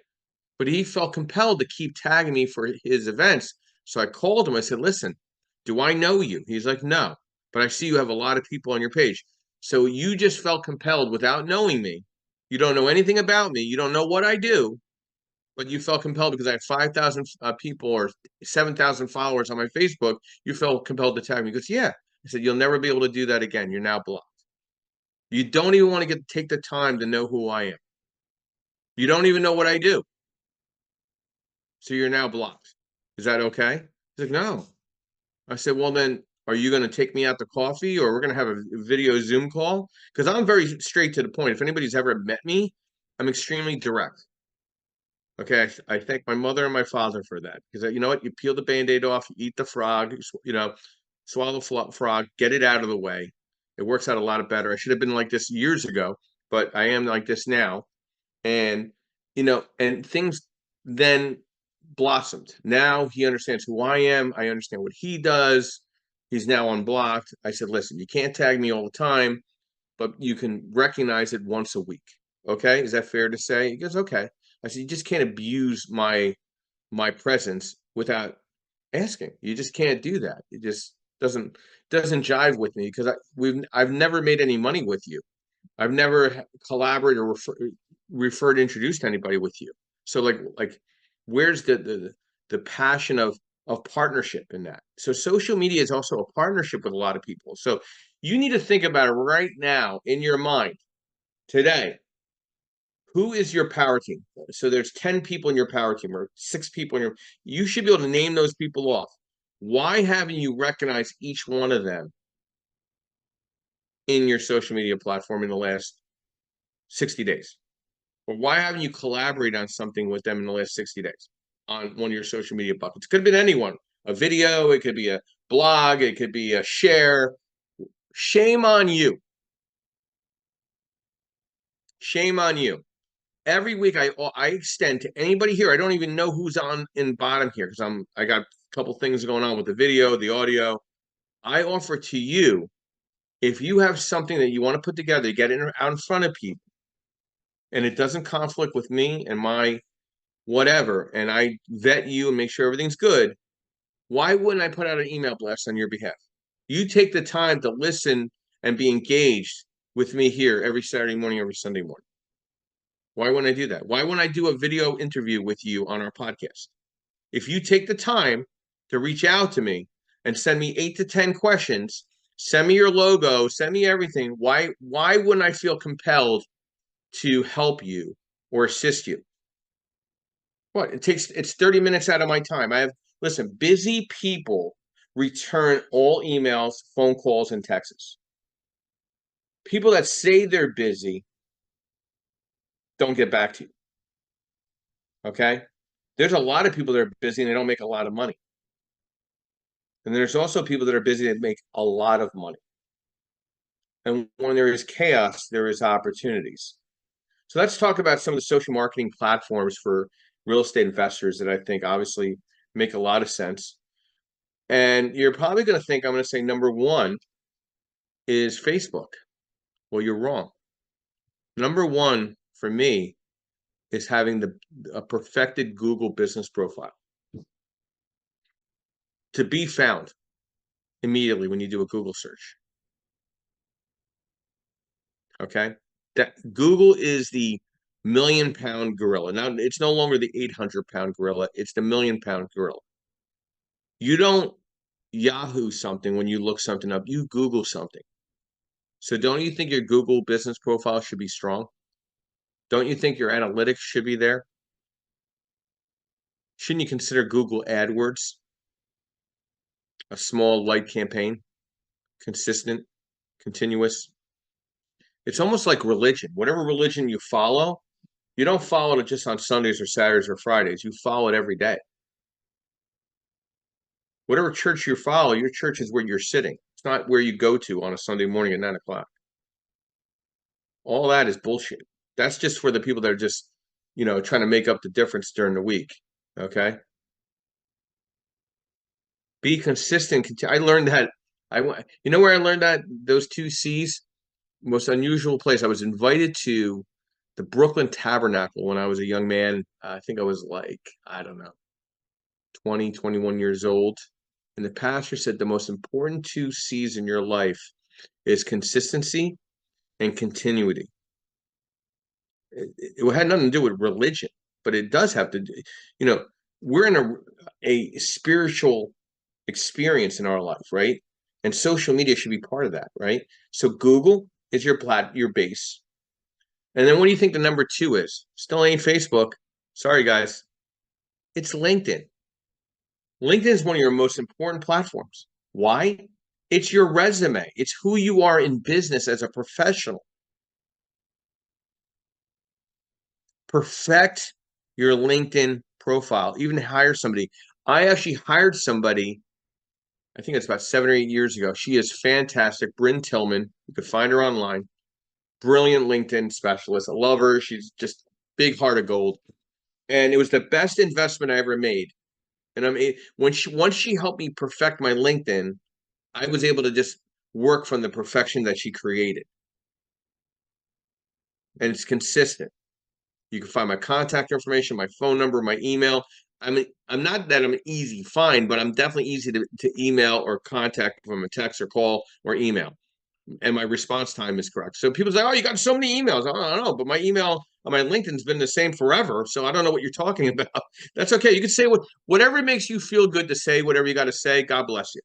But he felt compelled to keep tagging me for his events. So I called him. I said, listen, do I know you? He's like, no, but I see you have a lot of people on your page. So you just felt compelled without knowing me. You don't know anything about me. You don't know what I do, but you felt compelled because I have 5,000 people or 7,000 followers on my Facebook. You felt compelled to tag me. He goes, yeah. I said, you'll never be able to do that again. You're now blocked. You don't even want to take the time to know who I am. You don't even know what I do. So you're now blocked. Is that okay? He's like, no. I said, well, then are you going to take me out to coffee or we're going to have a video Zoom call? Because I'm very straight to the point. If anybody's ever met me, I'm extremely direct. Okay, I thank my mother and my father for that. Because you know what? You peel the Band-Aid off, you eat the frog, swallow the frog, get it out of the way. It works out a lot better. I should have been like this years ago, but I am like this now. And and things then blossomed. Now he understands who I am. I understand what he does. He's now unblocked. I said, listen, you can't tag me all the time, but you can recognize it once a week. Okay, is that fair to say? He goes, okay. I said, you just can't abuse my presence without asking. You just can't do that. It just doesn't jive with me because I've never made any money with you. I've never collaborated or referred, introduced anybody with you. So like, where's the passion of partnership in that? So social media is also a partnership with a lot of people. So you need to think about it right now in your mind today. Who is your power team? So there's 10 people in your power team or 6 people in you should be able to name those people off. Why haven't you recognized each one of them in your social media platform in the last 60 days? Or why haven't you collaborated on something with them in the last 60 days on one of your social media buckets? It could have been anyone, a video, it could be a blog, it could be a share. Shame on you. Shame on you. Every week I extend to anybody here. I don't even know who's on in bottom here because I got a couple things going on with the video, the audio. I offer to you, if you have something that you want to put together, get it out in front of people, and it doesn't conflict with me and my whatever, and I vet you and make sure everything's good, why wouldn't I put out an email blast on your behalf? You take the time to listen and be engaged with me here every Saturday morning, every Sunday morning. Why wouldn't I do that? Why wouldn't I do a video interview with you on our podcast? If you take the time to reach out to me and send me 8 to 10 questions, send me your logo, send me everything, why wouldn't I feel compelled to help you or assist you? What? It's 30 minutes out of my time. Listen, busy people return all emails, phone calls, and texts. People that say they're busy don't get back to you. Okay? There's a lot of people that are busy and they don't make a lot of money. And there's also people that are busy that make a lot of money. And when there is chaos, there is opportunities. So let's talk about some of the social marketing platforms for real estate investors that I think obviously make a lot of sense. And you're probably going to think I'm going to say number one is Facebook. Well, you're wrong. Number one for me is having a perfected Google business profile to be found immediately when you do a Google search. Okay, that Google is the million-pound gorilla. Now it's no longer the 800-pound gorilla; it's the million-pound gorilla. You don't Yahoo something when you look something up. You Google something. So don't you think your Google business profile should be strong? Don't you think your analytics should be there? Shouldn't you consider Google AdWords a small light campaign, consistent, continuous? It's almost like religion. Whatever religion you follow, you don't follow it just on Sundays or Saturdays or Fridays. You follow it every day. Whatever church you follow, your church is where you're sitting. It's not where you go to on a Sunday morning at 9 o'clock. All that is bullshit. That's just for the people that are just, trying to make up the difference during the week. Okay. Be consistent. I learned that. Where I learned that those 2 C's, most unusual place. I was invited to the Brooklyn Tabernacle when I was a young man. I think I was like, I don't know, 20, 21 years old. And the pastor said the most important 2 C's in your life is consistency and continuity. It had nothing to do with religion, but it does have to do, we're in a spiritual experience in our life, right? And social media should be part of that, right? So Google is your base. And then what do you think the number 2 is? Still ain't Facebook. Sorry, guys. It's LinkedIn. LinkedIn is one of your most important platforms. Why? It's your resume. It's who you are in business as a professional. Perfect your LinkedIn profile. Even hire somebody. I actually hired somebody, I think it's about 7 or 8 years ago. She is fantastic. Bryn Tillman. You could find her online. Brilliant LinkedIn specialist. I love her. She's just big heart of gold. And it was the best investment I ever made. And I mean, once she helped me perfect my LinkedIn, I was able to just work from the perfection that she created. And it's consistent. You can find my contact information, my phone number, my email. I mean, I'm not that I'm an easy find, but I'm definitely easy to email or contact from a text or call or email. And my response time is correct. So people say, "Oh, you got so many emails." I don't know, but my email on my LinkedIn's been the same forever. So I don't know what you're talking about. That's okay. You can say whatever makes you feel good to say, whatever you got to say. God bless you.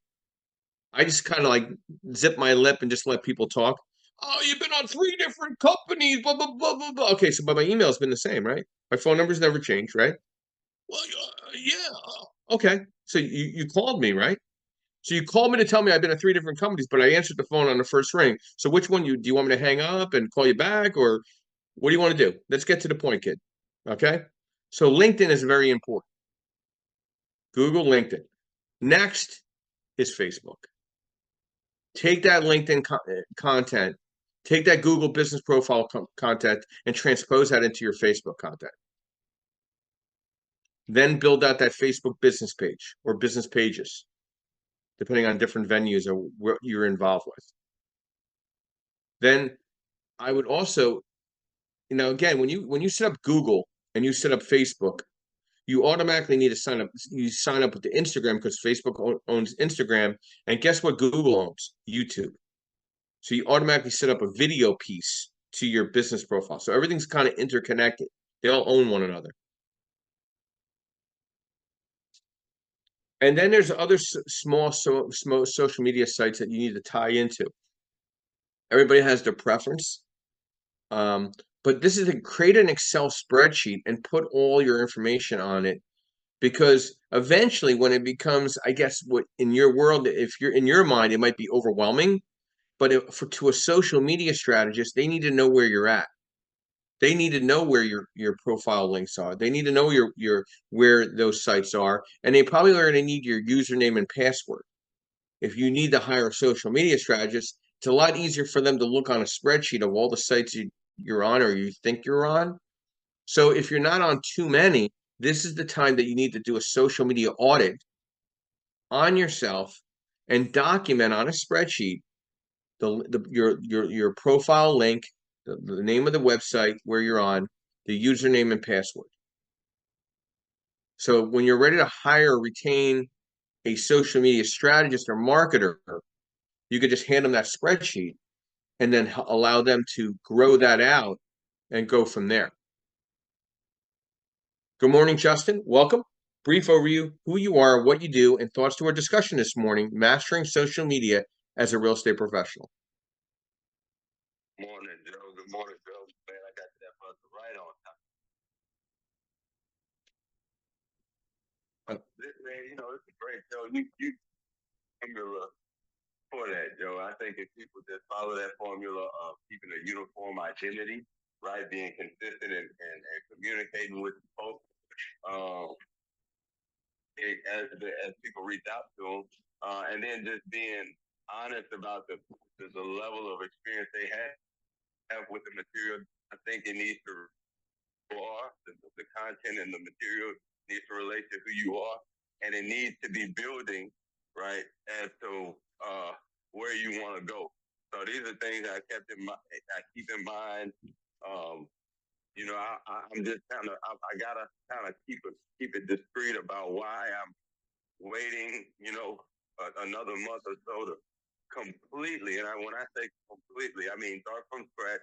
I just kind of like zip my lip and just let people talk. Oh, you've been on 3 different companies, blah, blah, blah, blah, blah. Okay, so but my email's been the same, right? My phone number's never changed, right? Well, yeah. Okay. So you called me, right? So you called me to tell me I've been at 3 different companies, but I answered the phone on the first ring. So which one do you want me to hang up and call you back, or what do you want to do? Let's get to the point, kid. Okay. So LinkedIn is very important. Google LinkedIn. Next is Facebook. Take that LinkedIn content, take that Google business profile content, and transpose that into your Facebook content. Then build out that Facebook business page or business pages, depending on different venues or what you're involved with. Then I would also, again, when you set up Google and you set up Facebook, you automatically need to sign up. You sign up with the Instagram because Facebook owns Instagram, and guess what Google owns? YouTube. So you automatically set up a video piece to your business profile. So everything's kind of interconnected. They all own one another. And then there's other small social media sites that you need to tie into. Everybody has their preference. But this is to create an Excel spreadsheet and put all your information on it, because eventually when it becomes, I guess, what in your world, if you're in your mind, it might be overwhelming. But to a social media strategist, they need to know where you're at. They need to know where your profile links are. They need to know where those sites are, and they probably are going to need your username and password. If you need to hire a social media strategist, it's a lot easier for them to look on a spreadsheet of all the sites you're on or you think you're on. So if you're not on too many, this is the time that you need to do a social media audit on yourself and document on a spreadsheet your profile link, the name of the website where you're on, the username and password. So when you're ready to hire or retain a social media strategist or marketer, you could just hand them that spreadsheet and then allow them to grow that out and go from there. Good morning, Justin. Welcome. Brief overview, who you are, what you do, and thoughts to our discussion this morning, mastering social media as a real estate professional. Morning, Joe. Good morning, Joe. Man, I got that buzzer right on time. Man, it's a great show. You formula for that, Joe. I think if people just follow that formula of keeping a uniform identity, right, being consistent and communicating with folks, as people reach out to them, and then just being honest about the level of experience they have with the material. I think it needs to the content and the material needs to relate to who you are, and it needs to be building right as to where you want to go. So these are things I keep in mind. I'm just I gotta kind of keep it discreet about why I'm waiting, another month or so to completely, and when I say completely, I mean start from scratch.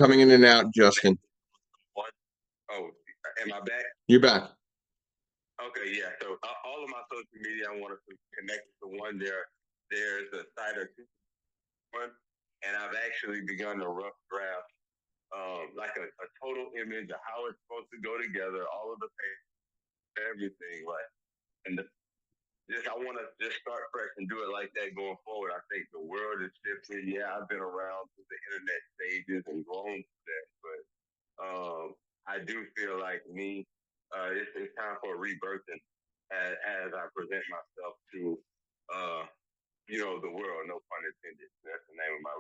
Coming in and out, Justin. Oh, am I back? You're back. Okay, yeah. So all of my social media, I want to connect to one. There's a site or two, and I've actually begun a rough draft, like a total image of how it's supposed to go together, all of the pages, everything, right? And I want to just start fresh and do it like that going forward. I think the world is shifting. Yeah, I've been around through the internet stages and grown through that, but I do feel like it's time for a rebirthing as I present myself to the world. No pun intended. That's the name of my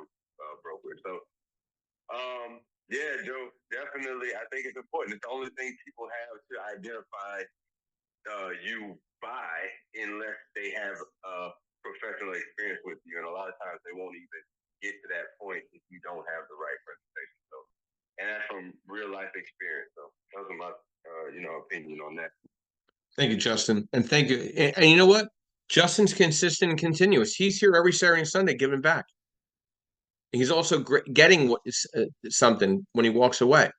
brokerage. So, yeah, Joe, definitely. I think it's important. It's the only thing people have to identify you by, unless they have professional experience with you. And a lot of times they won't even get to that point if you don't have the right presentation. So, and that's from real life experience. So, those are my opinion on that. Thank you, Justin. And thank you. And you know what? Justin's consistent and continuous. He's here every Saturday and Sunday giving back. He's also getting something when he walks away.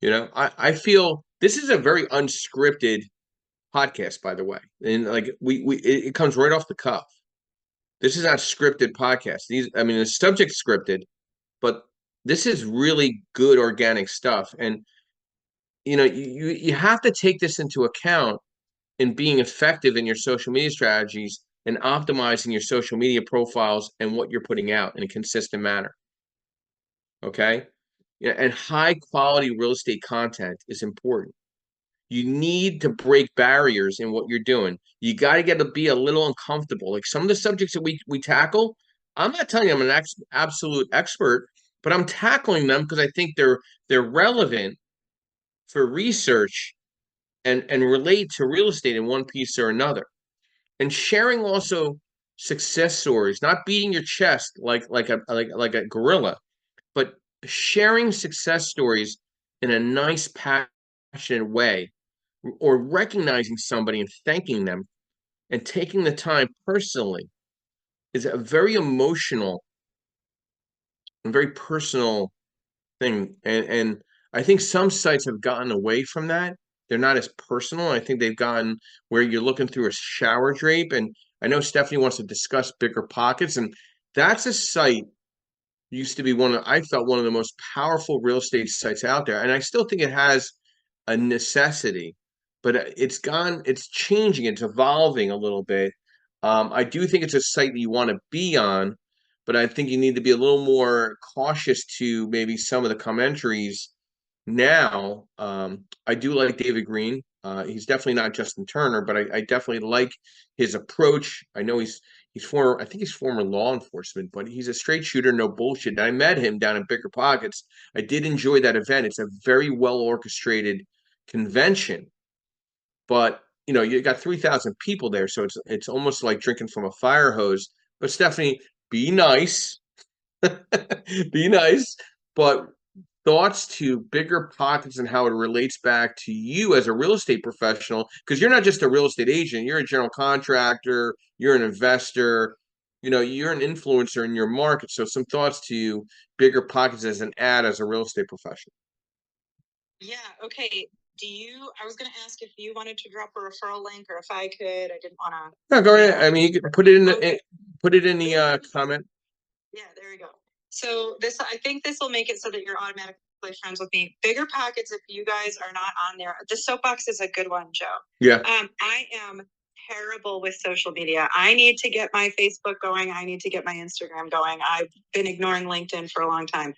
I feel this is a very unscripted podcast, by the way. And like it comes right off the cuff. This is not scripted podcast. The subject scripted, but this is really good organic stuff. And you have to take this into account in being effective in your social media strategies and optimizing your social media profiles and what you're putting out in a consistent manner. Okay. Yeah, and high quality real estate content is important. You need to break barriers in what you're doing. You got to get to be a little uncomfortable. Like some of the subjects that we tackle, I'm not telling you I'm an absolute expert, but I'm tackling them because I think they're relevant for research and relate to real estate in one piece or another. And sharing also success stories, not beating your chest like a gorilla, but sharing success stories in a nice, passionate way, or recognizing somebody and thanking them and taking the time personally is a very emotional and very personal thing. And I think some sites have gotten away from that. They're not as personal. I think they've gotten where you're looking through a shower drape. And I know Stephanie wants to discuss Bigger Pockets, and that's a site used to be I felt one of the most powerful real estate sites out there. And I still think it has a necessity, but it's changing, it's evolving a little bit. I do think it's a site that you want to be on, but I think you need to be a little more cautious to maybe some of the commentaries now. I do like David Green. He's definitely not Justin Turner, but I definitely like his approach. I know he's former, I think he's former law enforcement, but he's a straight shooter, no bullshit. And I met him down in Bigger Pockets. I did enjoy that event. It's a very well orchestrated convention, but you got 3,000 people there, so it's almost like drinking from a fire hose. But Stephanie, be nice, be nice, but thoughts to Bigger Pockets and how it relates back to you as a real estate professional, because you're not just a real estate agent, you're a general contractor, you're an investor, you're an influencer in your market. So some thoughts to Bigger Pockets as an ad as a real estate professional. Yeah, okay. I was going to ask if you wanted to drop a referral link, or if I could. I didn't want to. No, go ahead. I mean, you can put it in the comment. Yeah, there we go. So I think this will make it so that you're automatically friends with me. Bigger Pockets, if you guys are not on there, the soapbox is a good one, Joe. Yeah. I am terrible with social media. I need to get my Facebook going. I need to get my Instagram going. I've been ignoring LinkedIn for a long time.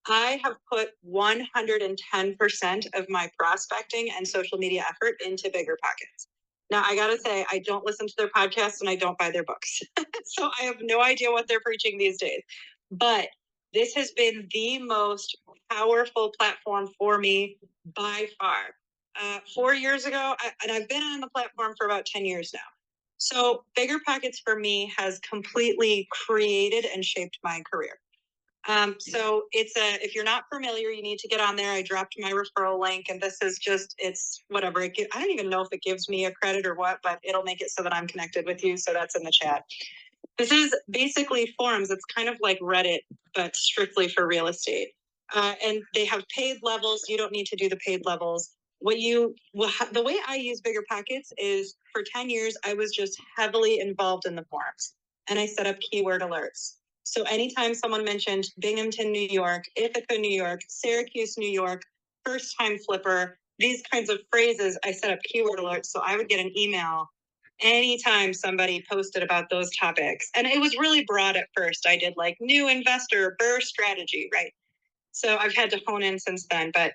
I have put 110% of my prospecting and social media effort into Bigger Pockets. Now, I got to say, I don't listen to their podcasts and I don't buy their books. So I have no idea what they're preaching these days. But this has been the most powerful platform for me by far. 4 years ago, and I've been on the platform for about 10 years now. So Bigger Pockets for me has completely created and shaped my career. So if you're not familiar, you need to get on there. I dropped my referral link, and this is it's whatever. I don't even know if it gives me a credit or what, but it'll make it so that I'm connected with you. So that's in the chat. This is basically forums. It's kind of like Reddit, but strictly for real estate. And they have paid levels. You don't need to do the paid levels. The way I use Bigger Pockets is, for 10 years, I was just heavily involved in the forums, and I set up keyword alerts. So anytime someone mentioned Binghamton, New York, Ithaca, New York, Syracuse, New York, first time flipper, these kinds of phrases, I set up keyword alerts. So I would get an email anytime somebody posted about those topics. And it was really broad at first. I did like new investor, BRRRR strategy, right? So I've had to hone in since then. But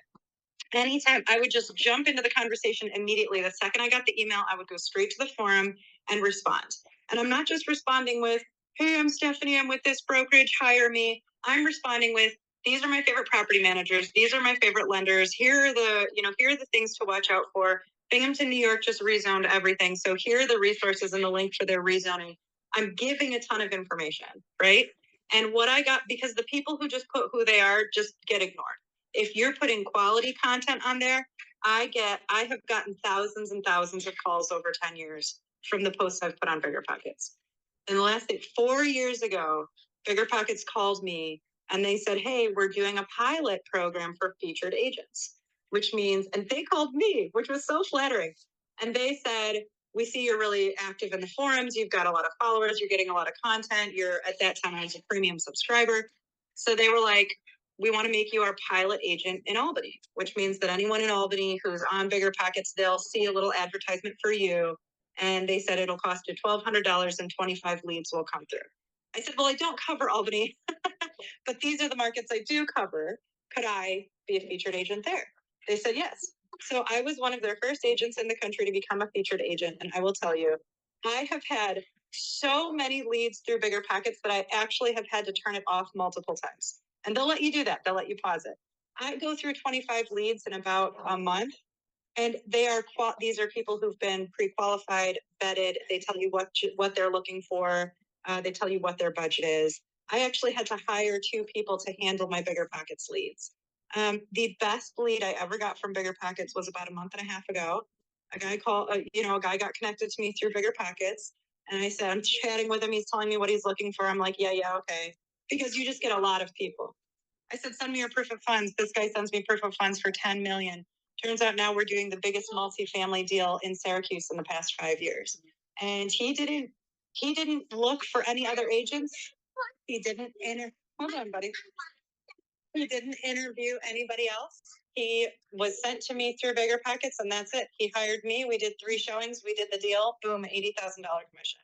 anytime, I would just jump into the conversation immediately. The second I got the email, I would go straight to the forum and respond. And I'm not just responding with, hey, I'm Stephanie, I'm with this brokerage, hire me. I'm responding with, these are my favorite property managers. These are my favorite lenders. Here are the things to watch out for. Binghamton, New York just rezoned everything. So here are the resources and the link for their rezoning. I'm giving a ton of information, right? And what I got, because the people who just put who they are just get ignored. If you're putting quality content on there, I have gotten thousands and thousands of calls over 10 years from the posts I've put on Bigger Pockets. And the last 4 years ago, Bigger Pockets called me and they said, hey, we're doing a pilot program for featured agents, which means, and they called me, which was so flattering. And they said, we see you're really active in the forums. You've got a lot of followers. You're getting a lot of content. At that time, I was a premium subscriber. So they were like, we want to make you our pilot agent in Albany, which means that anyone in Albany who's on Bigger Pockets, they'll see a little advertisement for you. And they said it'll cost you $1,200 and 25 leads will come through. I said, well, I don't cover Albany, but these are the markets I do cover. Could I be a featured agent there? They said yes. So I was one of their first agents in the country to become a featured agent. And I will tell you, I have had so many leads through Bigger Pockets that I actually have had to turn it off multiple times. And they'll let you do that. They'll let you pause it. I go through 25 leads in about a month. And these are people who've been pre-qualified, vetted. They tell you what they're looking for. They tell you what their budget is. I actually had to hire 2 people to handle my Bigger Pockets leads. The best lead I ever got from Bigger Pockets was about a month and a half ago. A guy got connected to me through Bigger Pockets. And I said, I'm chatting with him. He's telling me what he's looking for. I'm like, yeah, okay. Because you just get a lot of people. I said, send me your proof of funds. This guy sends me proof of funds for 10 million. Turns out now we're doing the biggest multifamily deal in Syracuse in the past 5 years. And he didn't look for any other agents. He didn't hold on, buddy. He didn't interview anybody else. He was sent to me through Bigger Pockets, and that's it. He hired me. We did 3 showings. We did the deal. Boom, $80,000 commission.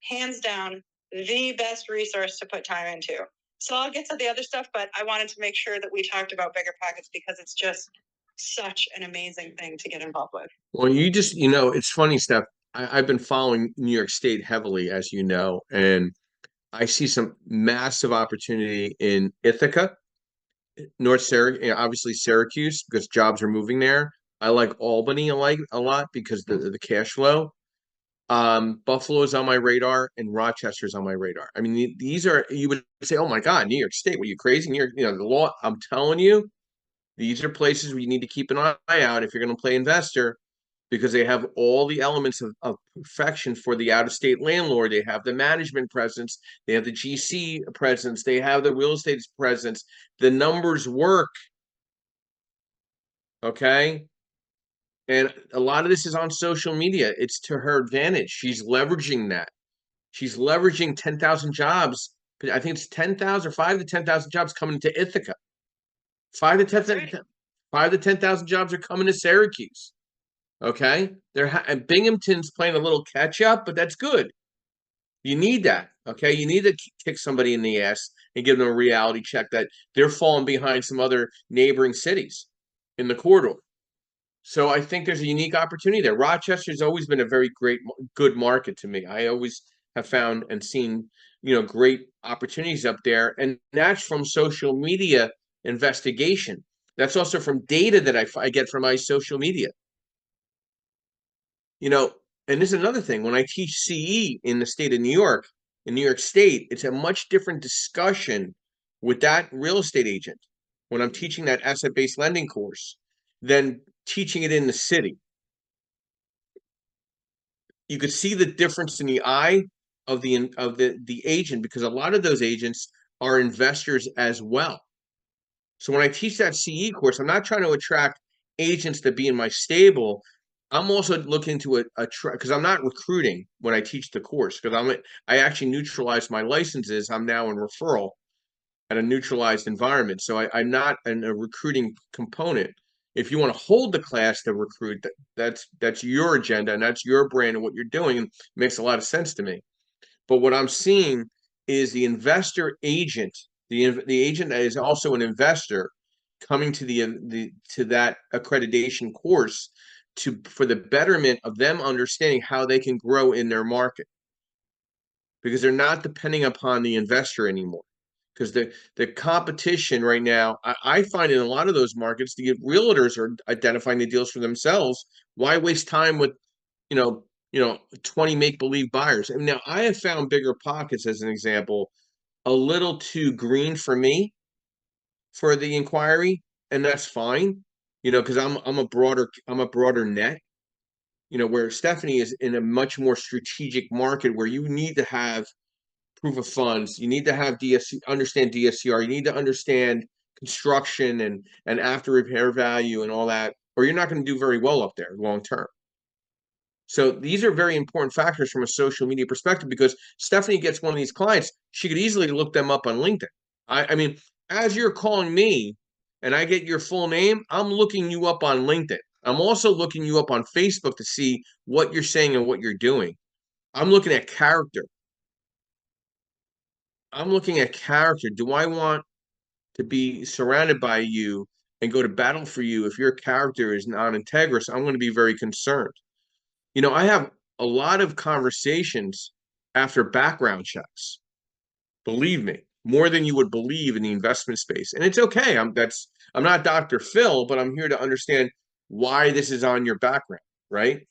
Hands down, the best resource to put time into. So I'll get to the other stuff, but I wanted to make sure that we talked about Bigger Pockets because it's just such an amazing thing to get involved with. Well, it's funny, Steph. I've been following New York State heavily, as you know, and I see some massive opportunity in Ithaca, North Syracuse, obviously Syracuse, because jobs are moving there. I like Albany a lot because the cash flow. Buffalo is on my radar and Rochester is on my radar. I mean, these are, you would say, oh my God, New York State, were you crazy? New York, the law, I'm telling you, these are places where you need to keep an eye out if you're going to play investor, because they have all the elements of perfection for the out-of-state landlord. They have the management presence, they have the GC presence, they have the real estate presence. The numbers work. Okay. And a lot of this is on social media. It's to her advantage. She's leveraging that. She's leveraging 10,000 jobs. I think it's 10,000, 5 to 10,000 jobs coming to Ithaca. 5 to 10,000, 5 to 10,000 jobs are coming to Syracuse. Okay, and Binghamton's playing a little catch up, but that's good. You need that. Okay, you need to kick somebody in the ass and give them a reality check that they're falling behind some other neighboring cities in the corridor. So I think there's a unique opportunity there. Rochester's always been a very good market to me. I always have found and seen, great opportunities up there. And that's from social media investigation. That's also from data that I get from my social media. And this is another thing. When I teach CE in the state of New York, in New York State, it's a much different discussion with that real estate agent when I'm teaching that asset-based lending course than teaching it in the city. You could see the difference in the eye of the agent, because a lot of those agents are investors as well. So when I teach that CE course, I'm not trying to attract agents to be in my stable. I'm also looking to because I'm not recruiting when I teach the course, because I actually neutralize my licenses. I'm now in referral at a neutralized environment. So I'm not in a recruiting component. If you want to hold the class to recruit, that's your agenda and that's your brand and what you're doing. And it makes a lot of sense to me. But what I'm seeing is the investor agent, the agent that is also an investor, coming to to that accreditation course for the betterment of them understanding how they can grow in their market. because they're not depending upon the investor anymore. Because the competition right now, I find in a lot of those markets, the realtors are identifying the deals for themselves. Why waste time with, you know, 20 make-believe buyers? I mean, now I have found bigger pockets, as an example, a little too green for me for the inquiry, and that's fine, because I'm a broader net, where Stephanie is in a much more strategic market where you need to have proof of funds, you need to have understand DSCR, you need to understand construction and after repair value and all that, or you're not going to do very well up there long term. So these are very important factors from a social media perspective, because Stephanie gets one of these clients, she could easily look them up on LinkedIn. I mean, as you're calling me and I get your full name, I'm looking you up on LinkedIn. I'm also looking you up on Facebook to see what you're saying and what you're doing. I'm looking at character. Do I want to be surrounded by you and go to battle for you if your character is non-integrous? I'm going to be very concerned. I have a lot of conversations after background checks. Believe me, more than you would believe in the investment space. And it's okay. I'm not Dr. Phil, but I'm here to understand why this is on your background, right?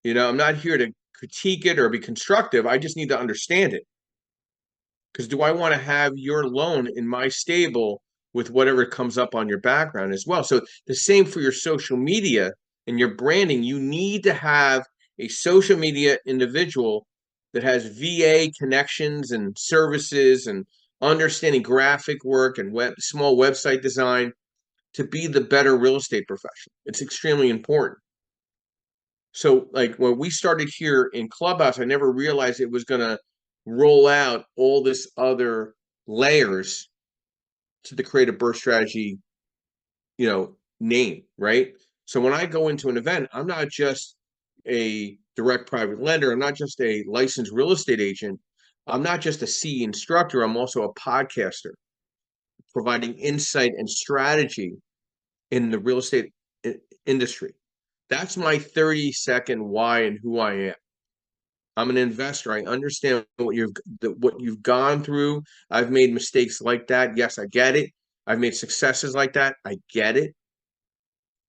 I'm not here to critique it or be constructive. I just need to understand it. Because do I want to have your loan in my stable with whatever comes up on your background as well? So the same for your social media and your branding. You need to have a social media individual that has VA connections and services and understanding graphic work and small website design to be the better real estate professional. It's extremely important. So like when we started here in Clubhouse, I never realized it was going to roll out all this other layers to the creative birth strategy, name, right? So when I go into an event, I'm not just a direct private lender. I'm not just a licensed real estate agent. I'm not just a CE instructor. I'm also a podcaster providing insight and strategy in the real estate industry. That's my 30-second why and who I am. I'm an investor. I understand what you've gone through. I've made mistakes like that. Yes, I get it. I've made successes like that. I get it.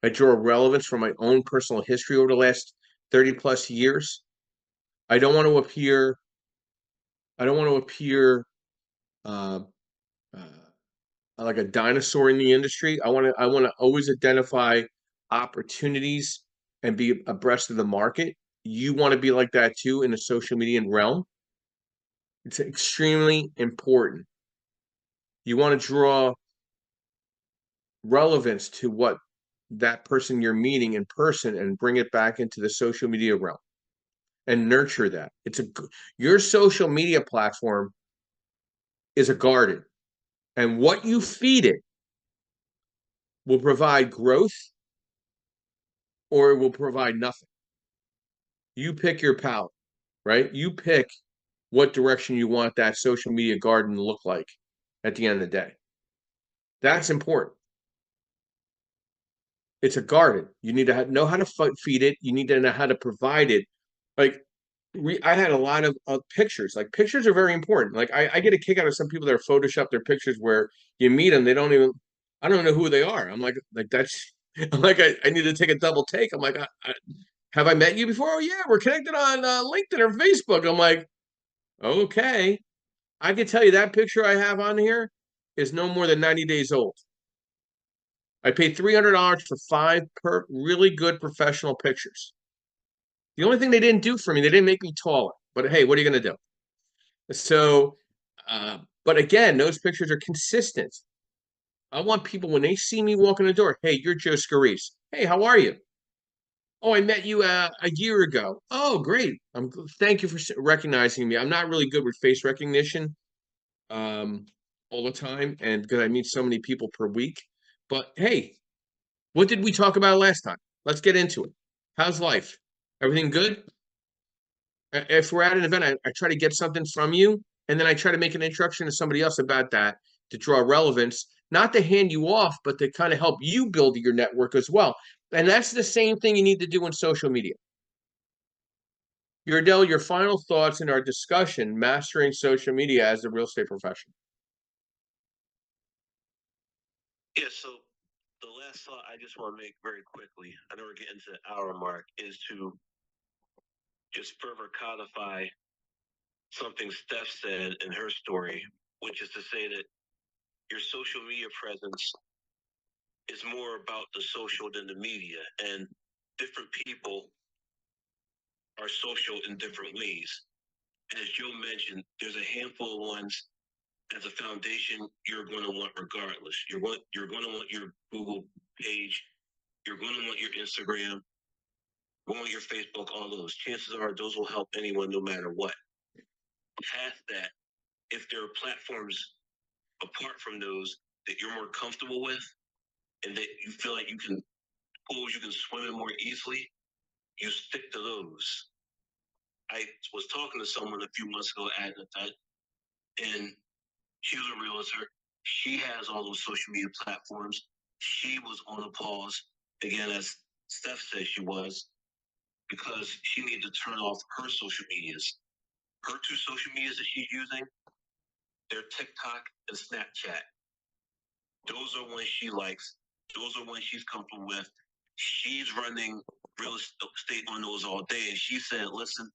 I draw relevance from my own personal history over the last 30 plus years. I don't want to appear uh, like a dinosaur in the industry. I want to always identify opportunities and be abreast of the market. You want to be like that too in the social media realm. It's extremely important. You want to draw relevance to what that person you're meeting in person and bring it back into the social media realm and nurture that. Your social media platform is a garden, and what you feed it will provide growth or it will provide nothing. You pick your palette, right? You pick what direction you want that social media garden to look like at the end of the day. That's important. It's a garden. You need to know how to feed it. You need to know how to provide it. Like I had a lot of pictures. Like pictures are very important. Like I get a kick out of some people that are Photoshop their pictures where you meet them, I don't know who they are. I'm like that's, I'm like I need to take a double take. I'm like, have I met you before? Oh yeah, we're connected on LinkedIn or Facebook. I'm like, okay. I can tell you that picture I have on here is no more than 90 days old. I paid $300 for 5 really good professional pictures. The only thing they didn't do for me, they didn't make me taller. But hey, what are you going to do? So, but again, those pictures are consistent. I want people, when they see me walk in the door, hey, you're Joe Scarice. Hey, how are you? Oh, I met you a year ago. Oh, great. Thank you for recognizing me. I'm not really good with face recognition all the time, and because I meet so many people per week. But hey, what did we talk about last time? Let's get into it. How's life? Everything good? If we're at an event, I try to get something from you, and then I try to make an introduction to somebody else about that to draw relevance, not to hand you off, but to kind of help you build your network as well. And that's the same thing you need to do in social media. Yardell, your final thoughts in our discussion, mastering social media as a real estate professional. Yeah, so the last thought I just want to make very quickly, I know we're getting to the hour mark, is to just further codify something Steph said in her story, which is to say that your social media presence is more about the social than the media, and different people are social in different ways. And as Joe mentioned, there's a handful of ones as a foundation you're going to want regardless. You're going to want your Google page, you're going to want your Instagram, going to your Facebook, all those. Chances are those will help anyone no matter what. Past that, if there are platforms apart from those that you're more comfortable with and that you feel like you can swim in more easily, you stick to those. I was talking to someone a few months ago at an event, and she was a realtor. She has all those social media platforms. She was on a pause, again, as Steph said she was, because she needed to turn off her social medias. Her two social medias that she's using, they're TikTok and Snapchat. Those are ones she likes. Those are ones she's comfortable with. She's running real estate on those all day. And she said, listen,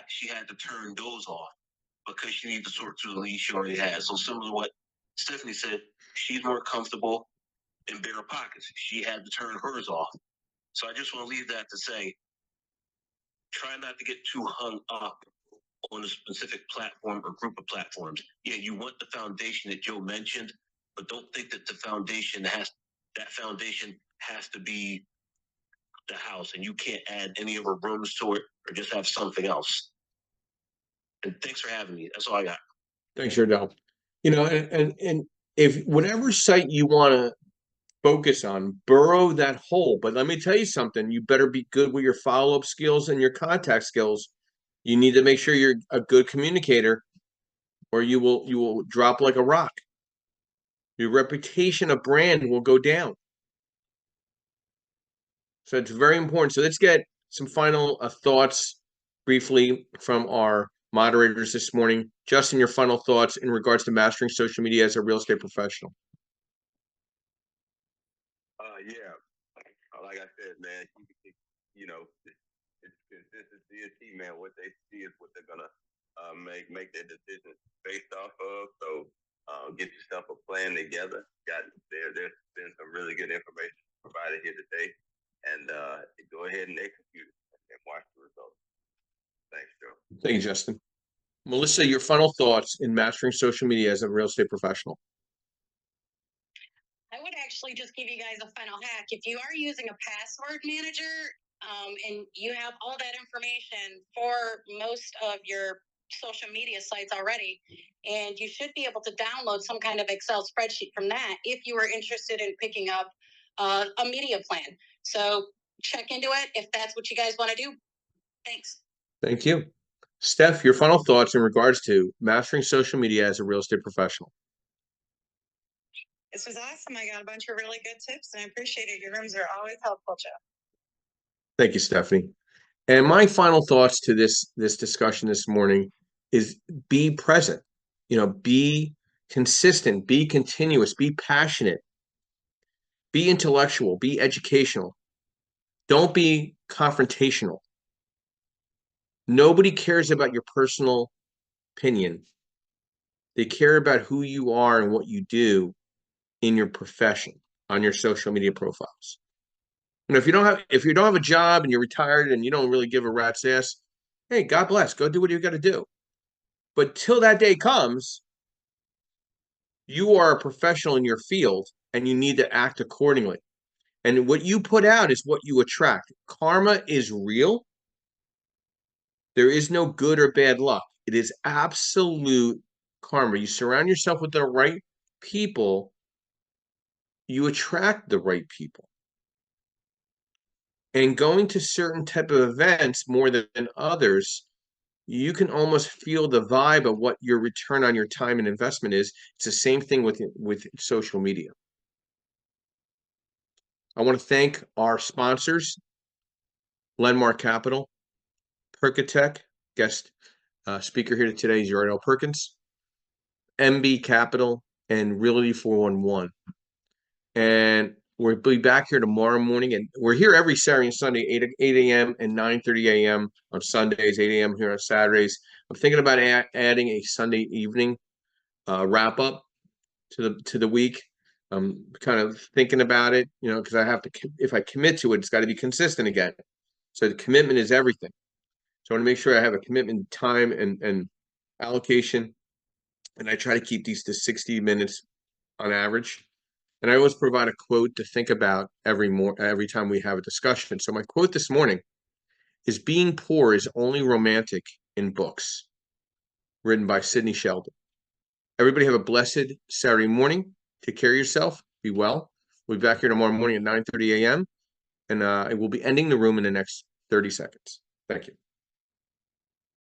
she had to turn those off because she needed to sort through the leads she already has. So similar to what Stephanie said, she's more comfortable in bigger pockets. She had to turn hers off. So I just want to leave that to say, try not to get too hung up on a specific platform or group of platforms. Yeah, you want the foundation that Joe mentioned, but don't think that that foundation has to be the house and you can't add any other rooms to it or just have something else. And thanks for having me. That's all I got. Thanks, Yardell. And if whatever site you want to focus on, burrow that hole. But let me tell you something, you better be good with your follow-up skills and your contact skills. You need to make sure you're a good communicator, or you will drop like a rock. Your reputation of brand will go down. So it's very important. So let's get some final thoughts briefly from our moderators this morning. Justin, your final thoughts in regards to mastering social media as a real estate professional. Yeah, like I said, man, it's consistency is key, man. What they see is what they're gonna make their decisions based off of. So get yourself a plan together. There's been some really good information provided here today, and go ahead and execute it and watch the results. Thanks, Joe. Thank you, Justin. Melissa, your final thoughts in mastering social media as a real estate professional. I would actually just give you guys a final hack. If you are using a password manager, and you have all that information for most of your social media sites already, and you should be able to download some kind of Excel spreadsheet from that if you are interested in picking up a media plan. So check into it if that's what you guys want to do. Thanks. Thank you. Steph, your final thoughts in regards to mastering social media as a real estate professional. This was awesome. I got a bunch of really good tips and I appreciate it. Your rooms are always helpful, Joe. Thank you, Stephanie. And my final thoughts to this discussion this morning is be present. Be consistent, be continuous, be passionate, be intellectual, be educational. Don't be confrontational. Nobody cares about your personal opinion. They care about who you are and what you do in your profession on your social media profiles. If you don't have a job and you're retired and you don't really give a rat's ass, hey, God bless, go do what you got to do. But till that day comes, you are a professional in your field and you need to act accordingly. And what you put out is what you attract. Karma is real. There is no good or bad luck. It is absolute karma. You surround yourself with the right people, you attract the right people. And going to certain type of events more than others, you can almost feel the vibe of what your return on your time and investment is. It's the same thing with social media. I want to thank our sponsors, Lenmark Capital, Perkatech. Guest speaker here today is Yardell Perkins, MB Capital, and Realty 411. And we'll be back here tomorrow morning, and we're here every Saturday and Sunday, 8 a.m. and 9:30 a.m. on Sundays, 8 a.m. here on Saturdays. I'm thinking about adding a Sunday evening wrap up to the week. I'm kind of thinking about it, because I have to, if I commit to it, it's got to be consistent again. So the commitment is everything. So I want to make sure I have a commitment, time, and allocation, and I try to keep these to 60 minutes on average. And I always provide a quote to think about every time we have a discussion. So my quote this morning is, "Being poor is only romantic in books," written by Sidney Sheldon. Everybody have a blessed Saturday morning. Take care of yourself. Be well. We'll be back here tomorrow morning at 9:30 a.m. And we'll be ending the room in the next 30 seconds. Thank you.